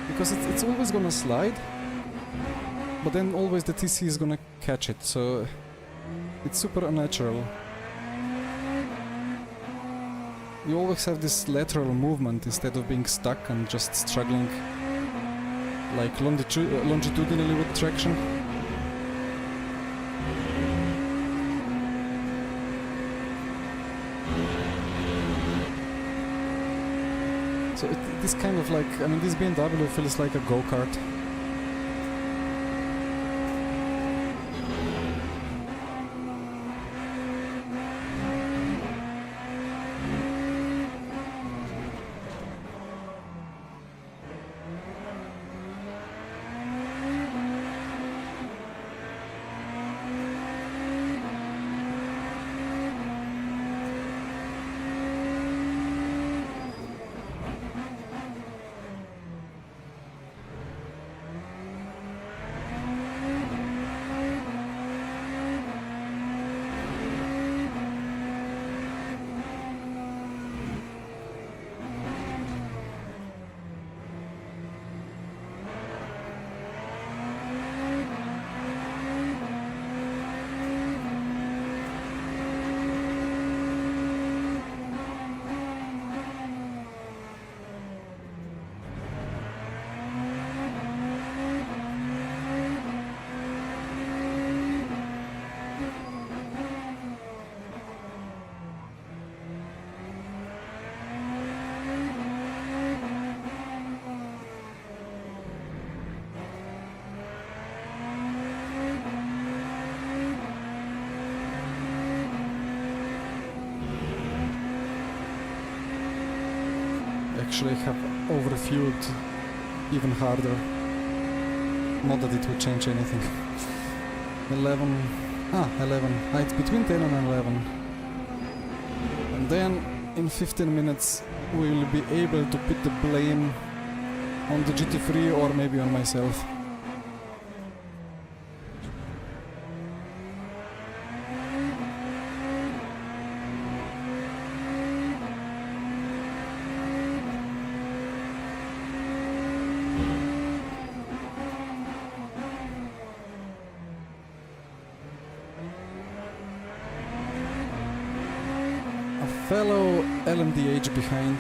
Because it's always gonna slide, but then always the TC is gonna catch it, so it's super unnatural. You always have this lateral movement instead of being stuck and just struggling like longitudinally with traction. So this kind of like, I mean, this BMW feels like a go-kart. Actually have overfueled even harder. Not that it would change anything. 11. It's between 10 and 11. And then in 15 minutes we will be able to put the blame on the GT3 or maybe on myself. Fellow LMDH behind.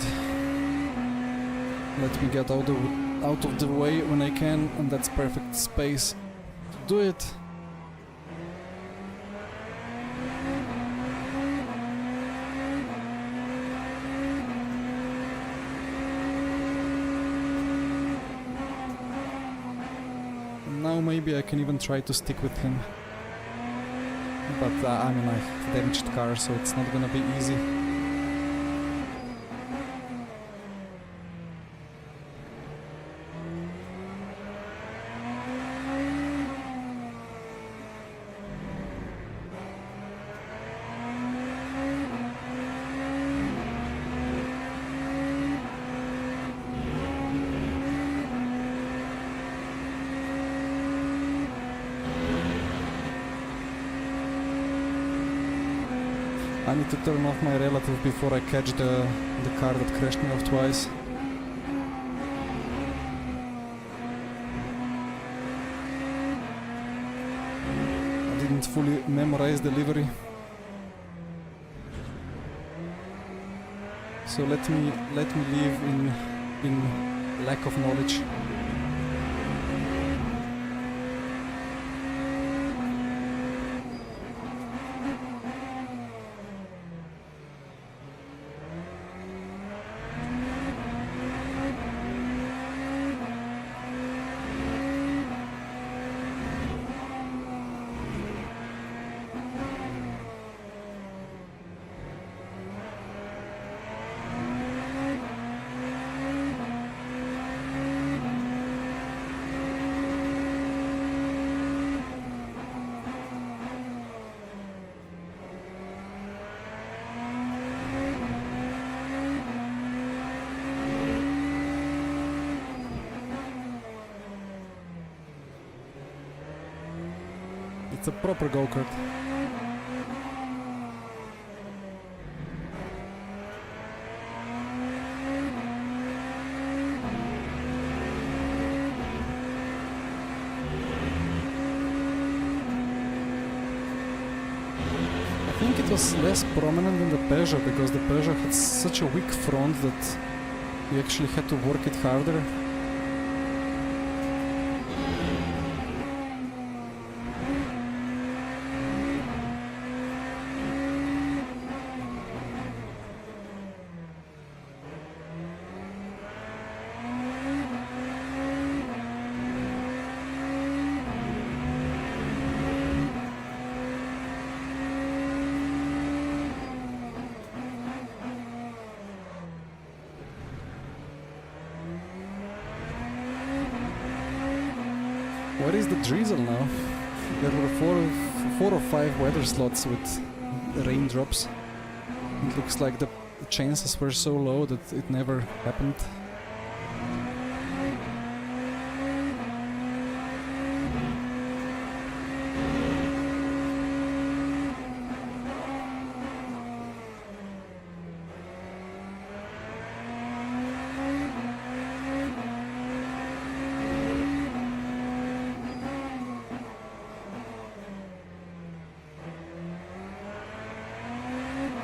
Let me get out of the way when I can, and that's perfect space to do it. And now maybe I can even try to stick with him. But I mean, I have damaged car, so it's not gonna be easy. I need to turn off my relative before I catch the car that crashed me off twice. I didn't fully memorize the livery. So let me live in lack of knowledge. It's a proper go-kart. I think it was less prominent in the Peugeot because the Peugeot had such a weak front that you actually had to work it harder. Where is the drizzle now? There were four or five weather slots with raindrops. It looks like the chances were so low that it never happened.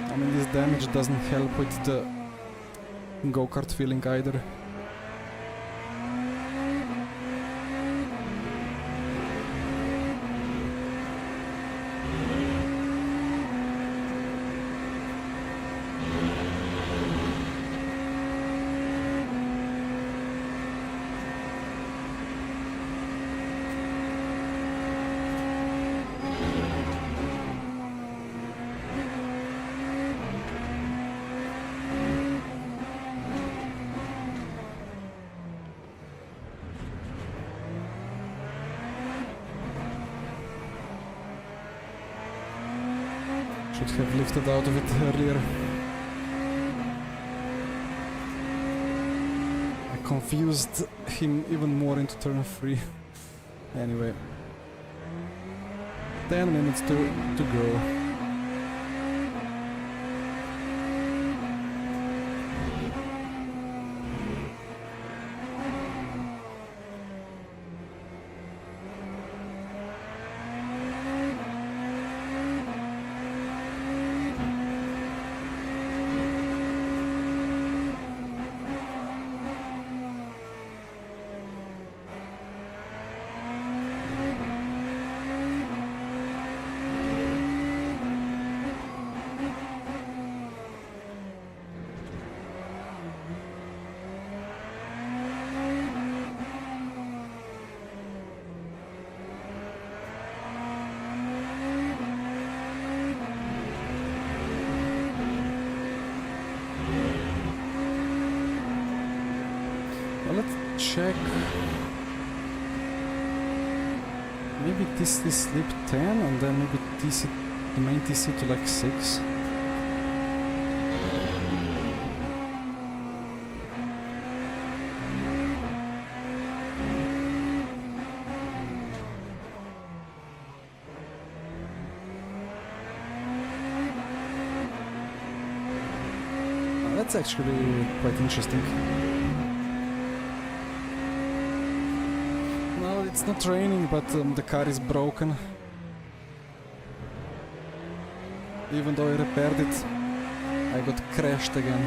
I mean, this damage doesn't help with the go-kart feeling either. Should have lifted out of it earlier. I confused him even more into turn 3. Anyway. 10 minutes to go. Check. Maybe this is slip 10 and then maybe TC, the main TC to like 6. That's actually quite interesting. It's not raining, but the car is broken. Even though I repaired it, I got crashed again.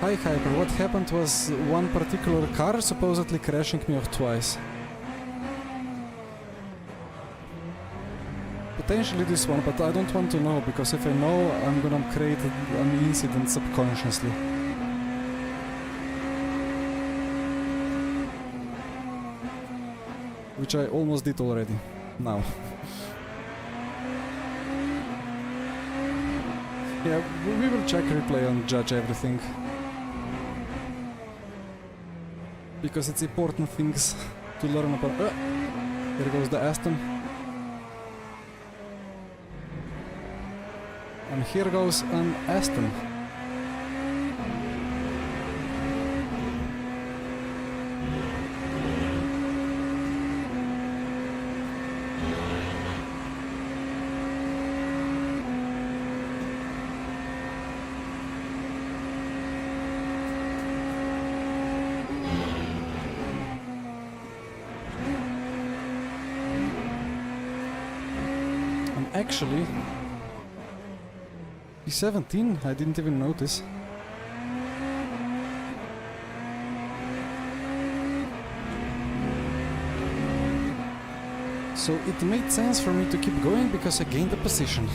Hi Hyper, what happened was one particular car supposedly crashing me off twice. Potentially this one, but I don't want to know, because if I know, I'm gonna create an incident subconsciously. Which I almost did already, now. Yeah, we will check replay and judge everything. Because it's important things to learn about. Here goes the Aston. And here goes an Aston. Actually, P17, I didn't even notice. So it made sense for me to keep going because I gained a position.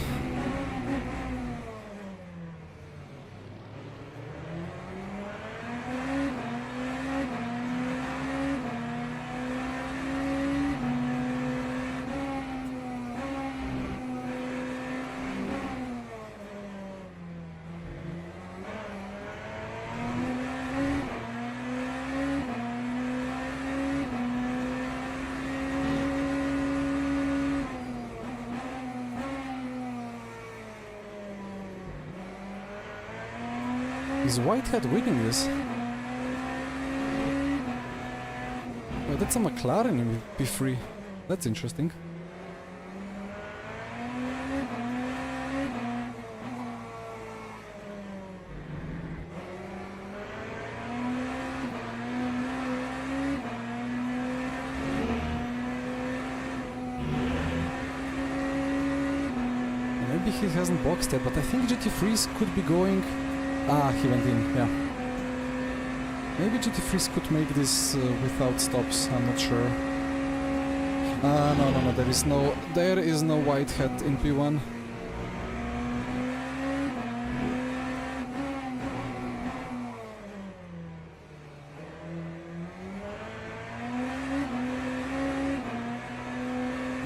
Is Whitehead winning this? Oh, that's a McLaren in P3. That's interesting. Maybe he hasn't boxed yet, but I think GT3s could be going... Ah, he went in, yeah. Maybe GT3s could make this without stops, I'm not sure. No, there is no Whitehead in P1.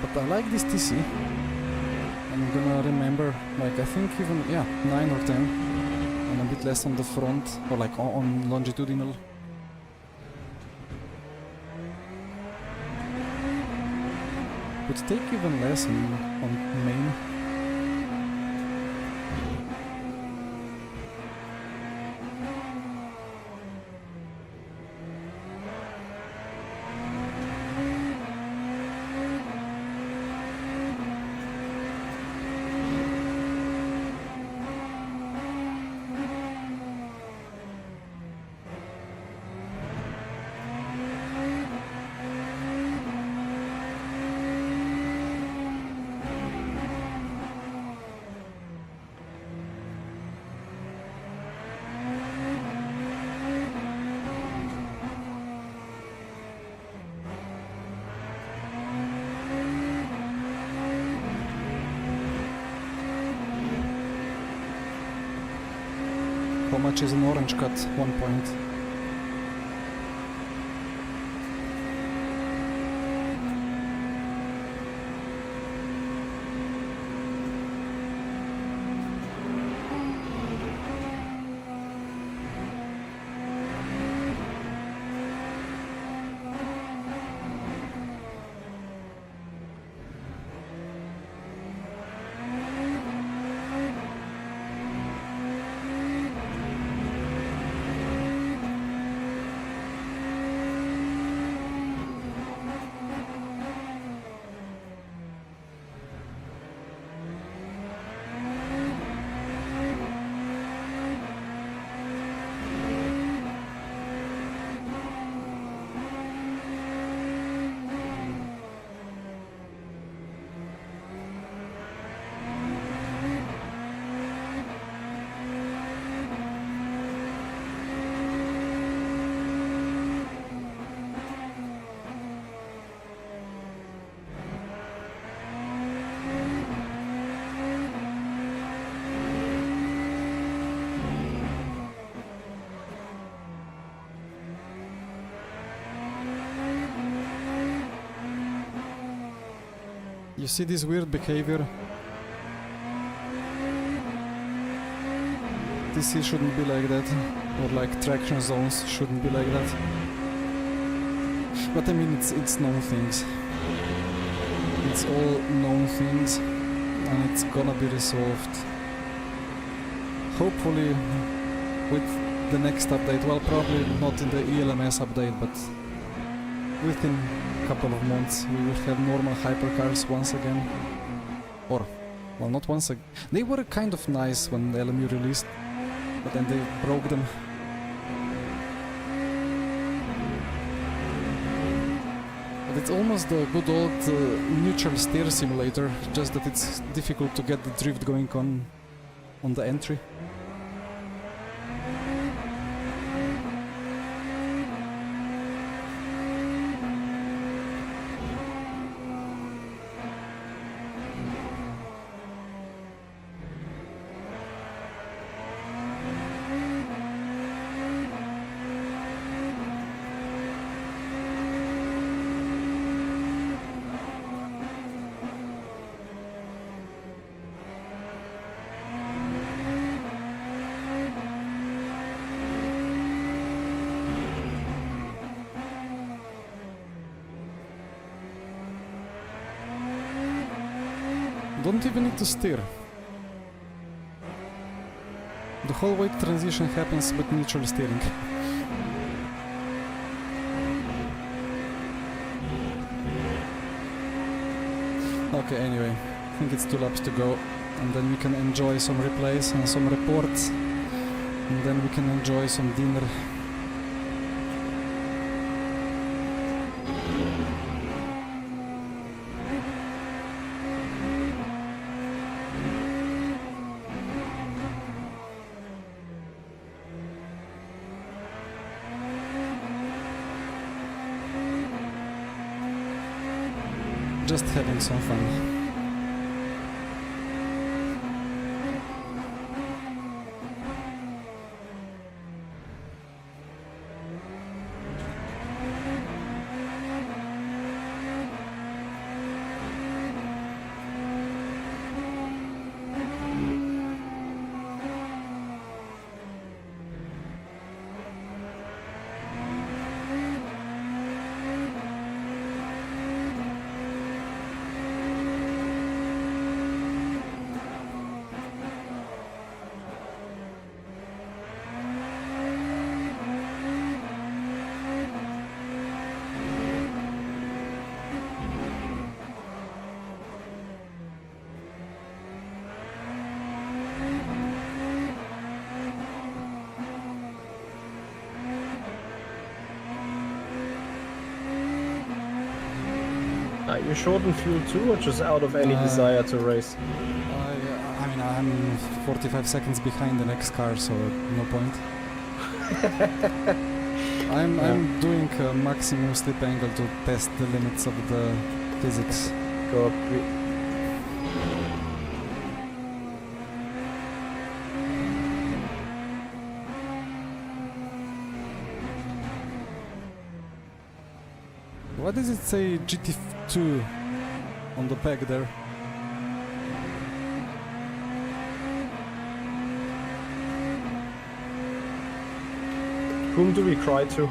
But I like this TC. I'm gonna remember, like, I think even, yeah, 9 or 10. And a bit less on the front, or like on longitudinal. Would take even less on main. How much is an orange cut? 1 point. You see this weird behavior? This here shouldn't be like that, or like traction zones shouldn't be like that. But I mean, it's known things. It's all known things, and it's gonna be resolved. Hopefully, with the next update. Well, probably not in the ELMS update, but within couple of months we will have normal hypercars once again. Or, well, not once again. They were kind of nice when LMU released, but then they broke them. But it's almost the good old neutral steer simulator, just that it's difficult to get the drift going on the entry. Don't even need to steer. The whole weight transition happens with neutral steering. Okay, anyway, I think it's 2 laps to go, and then we can enjoy some replays and some reports, and then we can enjoy some dinner. Just having some fun. You're short on fuel too, or just out of any desire to race? I mean, I'm 45 seconds behind the next car, so no point. I'm doing a maximum slip angle to test the limits of the physics. Copy. What does it say GT2 on the back there? Whom do we cry to?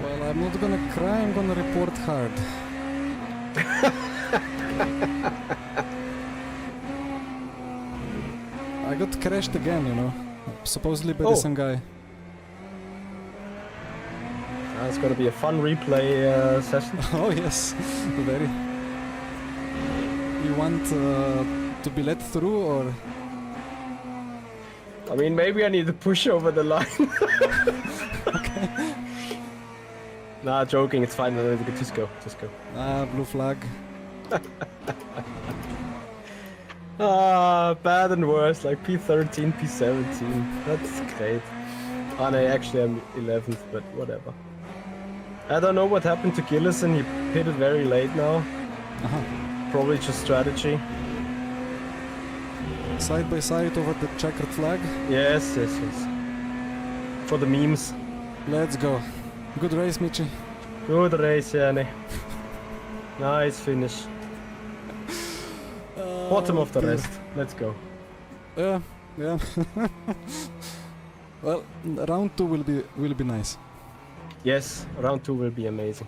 Well, I'm not gonna cry, I'm gonna report hard. I got crashed again, you know. Supposedly by some guy. It's gonna be a fun replay session. Oh yes, very. You want to be let through, or? I mean, maybe I need to push over the line. Okay. Nah, joking, it's fine. Just go, just go. Ah, blue flag. Bad and worse, like P13, P17. That's great. Oh, no, actually I'm 11th, but whatever. I don't know what happened to Gillison. He pitted very late now. Probably just strategy. Side by side over the checkered flag. Yes, yes, yes. For the memes. Let's go. Good race, Michi. Good race, Yanni. Nice finish. Bottom of the rest. Let's go. Yeah. Well, round 2 will be nice. Yes, round 2 will be amazing.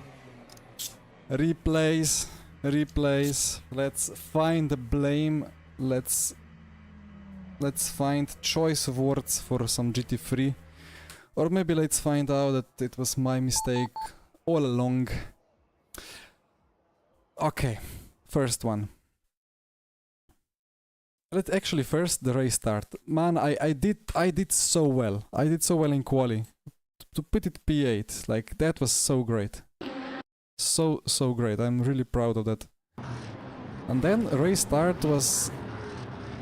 Replays. Let's find the blame. Let's find choice of words for some GT3. Or maybe let's find out that it was my mistake all along. Okay, first one. Let's actually first the race start. Man, I did so well. I did so well in Quali. To put it P8, like that was so great. So great. I'm really proud of that. And then race start was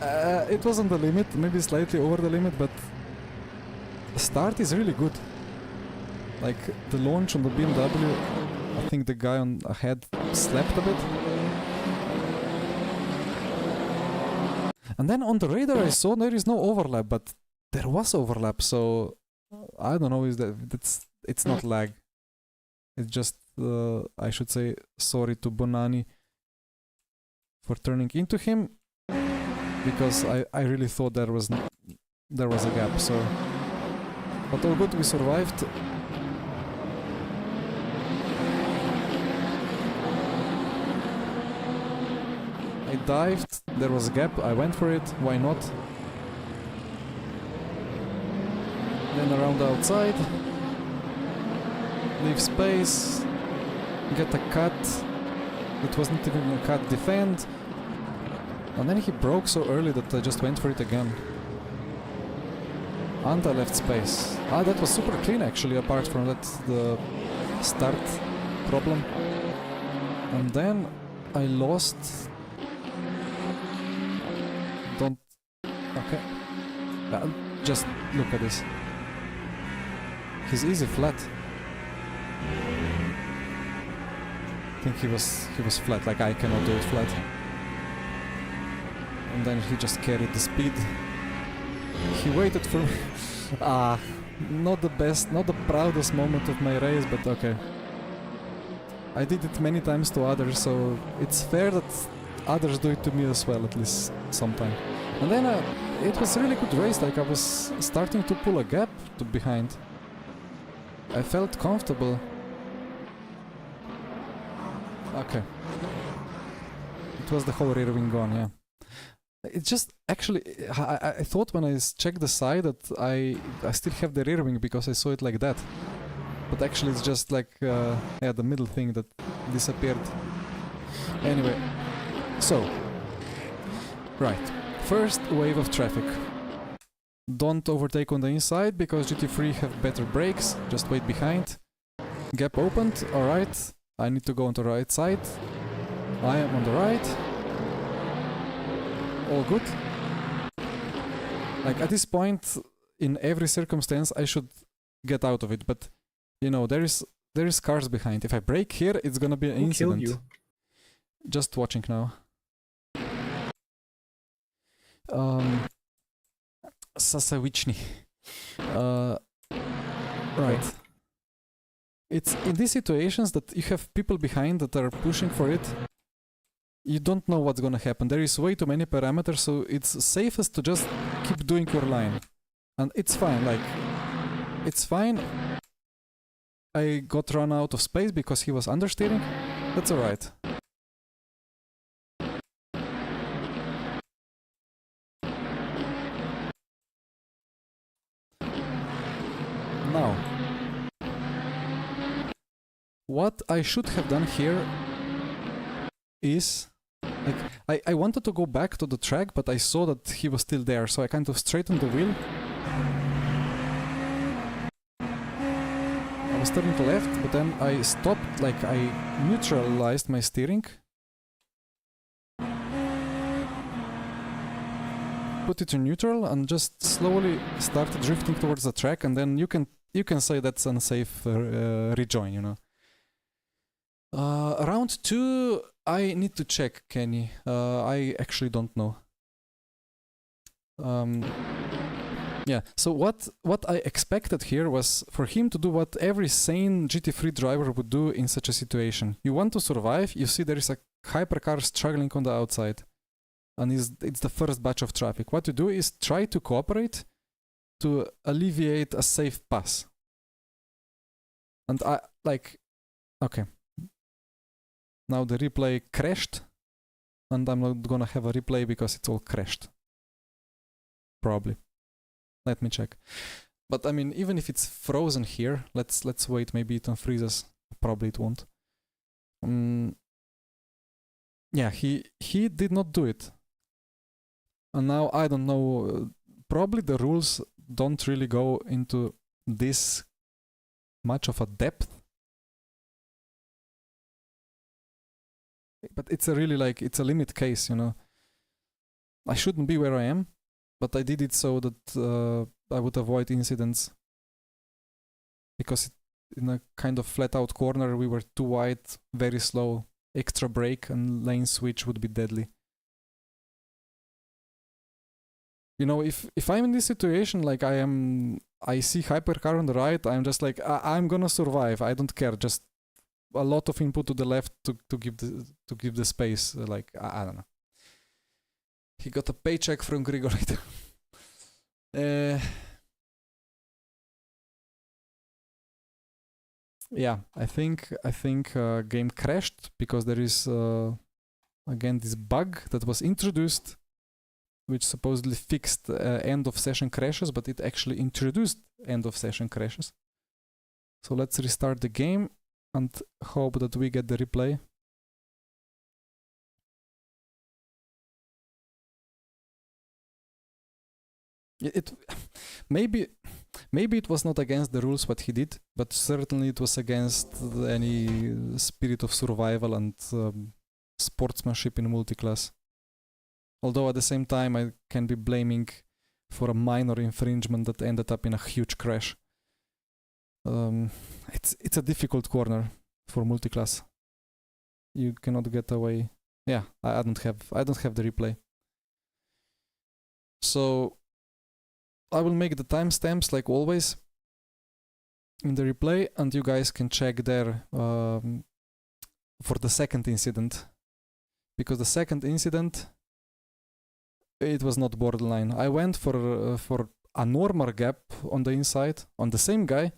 it was on the limit, maybe slightly over the limit, but the start is really good. Like the launch on the BMW, I think the guy on ahead slept a bit. And then on the radar I saw there is no overlap, but there was overlap, so I don't know, it's not lag. It's just I should say sorry to Bonani for turning into him, because I really thought there was a gap, so but all good, we survived. I dived, there was a gap, I went for it, why not? Then around the outside, leave space, get a cut, it wasn't even a cut, defend, and then he broke so early that I just went for it again. And I left space. Ah, that was super clean actually, apart from that, the start problem. And then I lost... Don't... Okay. Just look at this. He's easy flat. I think he was flat, like I cannot do it flat. And then he just carried the speed. He waited for me. Not the best, not the proudest moment of my race, but okay. I did it many times to others, so it's fair that others do it to me as well, at least sometime. And then it was a really good race, like I was starting to pull a gap to behind. I felt comfortable. Okay. It was the whole rear wing gone, yeah. It just actually, I thought when I checked the side that I still have the rear wing because I saw it like that. But actually it's just like, yeah, the middle thing that disappeared. Anyway, so, right, first wave of traffic. Don't overtake on the inside because GT3 have better brakes, just wait behind. Gap opened, alright, I need to go on the right side. I am on the right. All good. Like at this point, in every circumstance, I should get out of it, but you know, there is cars behind. If I brake here, it's gonna be an incident. Killed you? Just watching now. Sasawichny. Right. It's in these situations that you have people behind that are pushing for it. You don't know what's gonna happen. There is way too many parameters, so it's safest to just keep doing your line. And it's fine, like, it's fine. I got run out of space because he was understeering. That's alright. Now, what I should have done here is, like, I wanted to go back to the track, but I saw that he was still there, so I kind of straightened the wheel. I was turning left, but then I stopped, like, I neutralized my steering. Put it in neutral and just slowly started drifting towards the track, and then you can say that's unsafe rejoin, you know. Round 2, I need to check, Kenny. I actually don't know. Yeah, so what I expected here was for him to do what every sane GT3 driver would do in such a situation. You want to survive, you see there is a hypercar struggling on the outside, and it's the first batch of traffic. What you do is try to cooperate to alleviate a safe pass. And I, like, okay. Now the replay crashed, and I'm not gonna have a replay because it's all crashed. Probably. Let me check. But I mean, even if it's frozen here, let's wait. Maybe it unfreezes. Probably it won't. Yeah, he did not do it. And now I don't know. Probably the rules don't really go into this much of a depth. But it's a really, like, it's a limit case, you know. I shouldn't be where I am, but I did it so that I would avoid incidents. Because in a kind of flat out corner, we were too wide, very slow. Extra brake and lane switch would be deadly. You know, if I'm in this situation, like I see hypercar on the right, I'm just like, I'm gonna survive. I don't care. Just a lot of input to the left to give the space. Like, I don't know. He got a paycheck from Grigorito. Yeah, I think game crashed because there is again this bug that was introduced, which supposedly fixed end of session crashes, but it actually introduced end of session crashes. So let's restart the game and hope that we get the replay. Maybe it was not against the rules what he did, but certainly it was against any spirit of survival and sportsmanship in multiclass. Although at the same time I can be blaming for a minor infringement that ended up in a huge crash. It's a difficult corner for multiclass. You cannot get away. Yeah, I don't have the replay. So I will make the timestamps like always in the replay, and you guys can check there for the second incident, because the second incident, it was not borderline. I went for a normal gap on the inside on the same guy.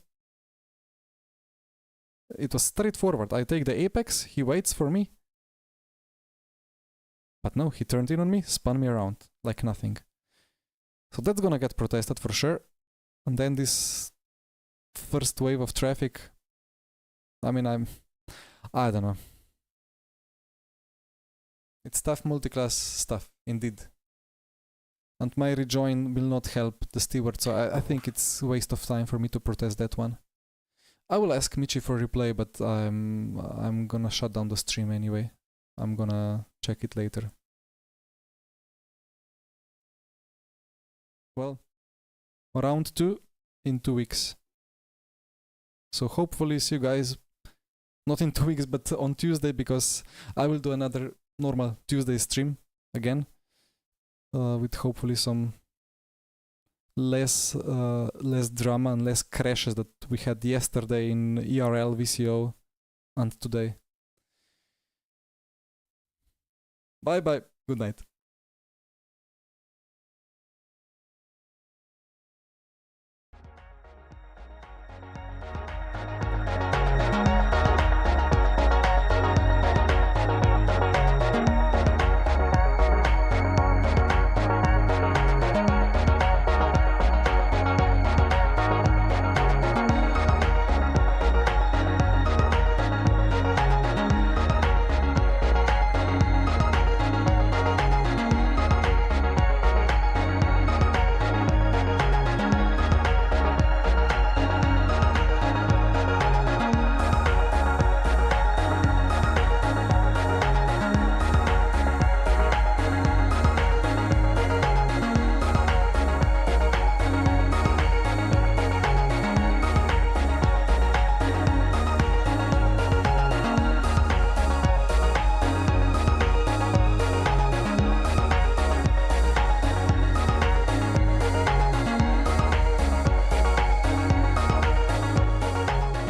It was straightforward. I take the apex, he waits for me. But no, he turned in on me, spun me around like nothing. So that's gonna get protested for sure. And then this first wave of traffic, I mean, I don't know. It's tough multiclass stuff, indeed. And my rejoin will not help the steward, so I think it's a waste of time for me to protest that one. I will ask Michi for replay, but I'm gonna shut down the stream anyway. I'm gonna check it later. Well, round 2 in 2 weeks. So hopefully see you guys, not in 2 weeks, but on Tuesday, because I will do another normal Tuesday stream again, with hopefully some less drama and less crashes that we had yesterday in ERL, VCO, and today. Bye bye. Good night.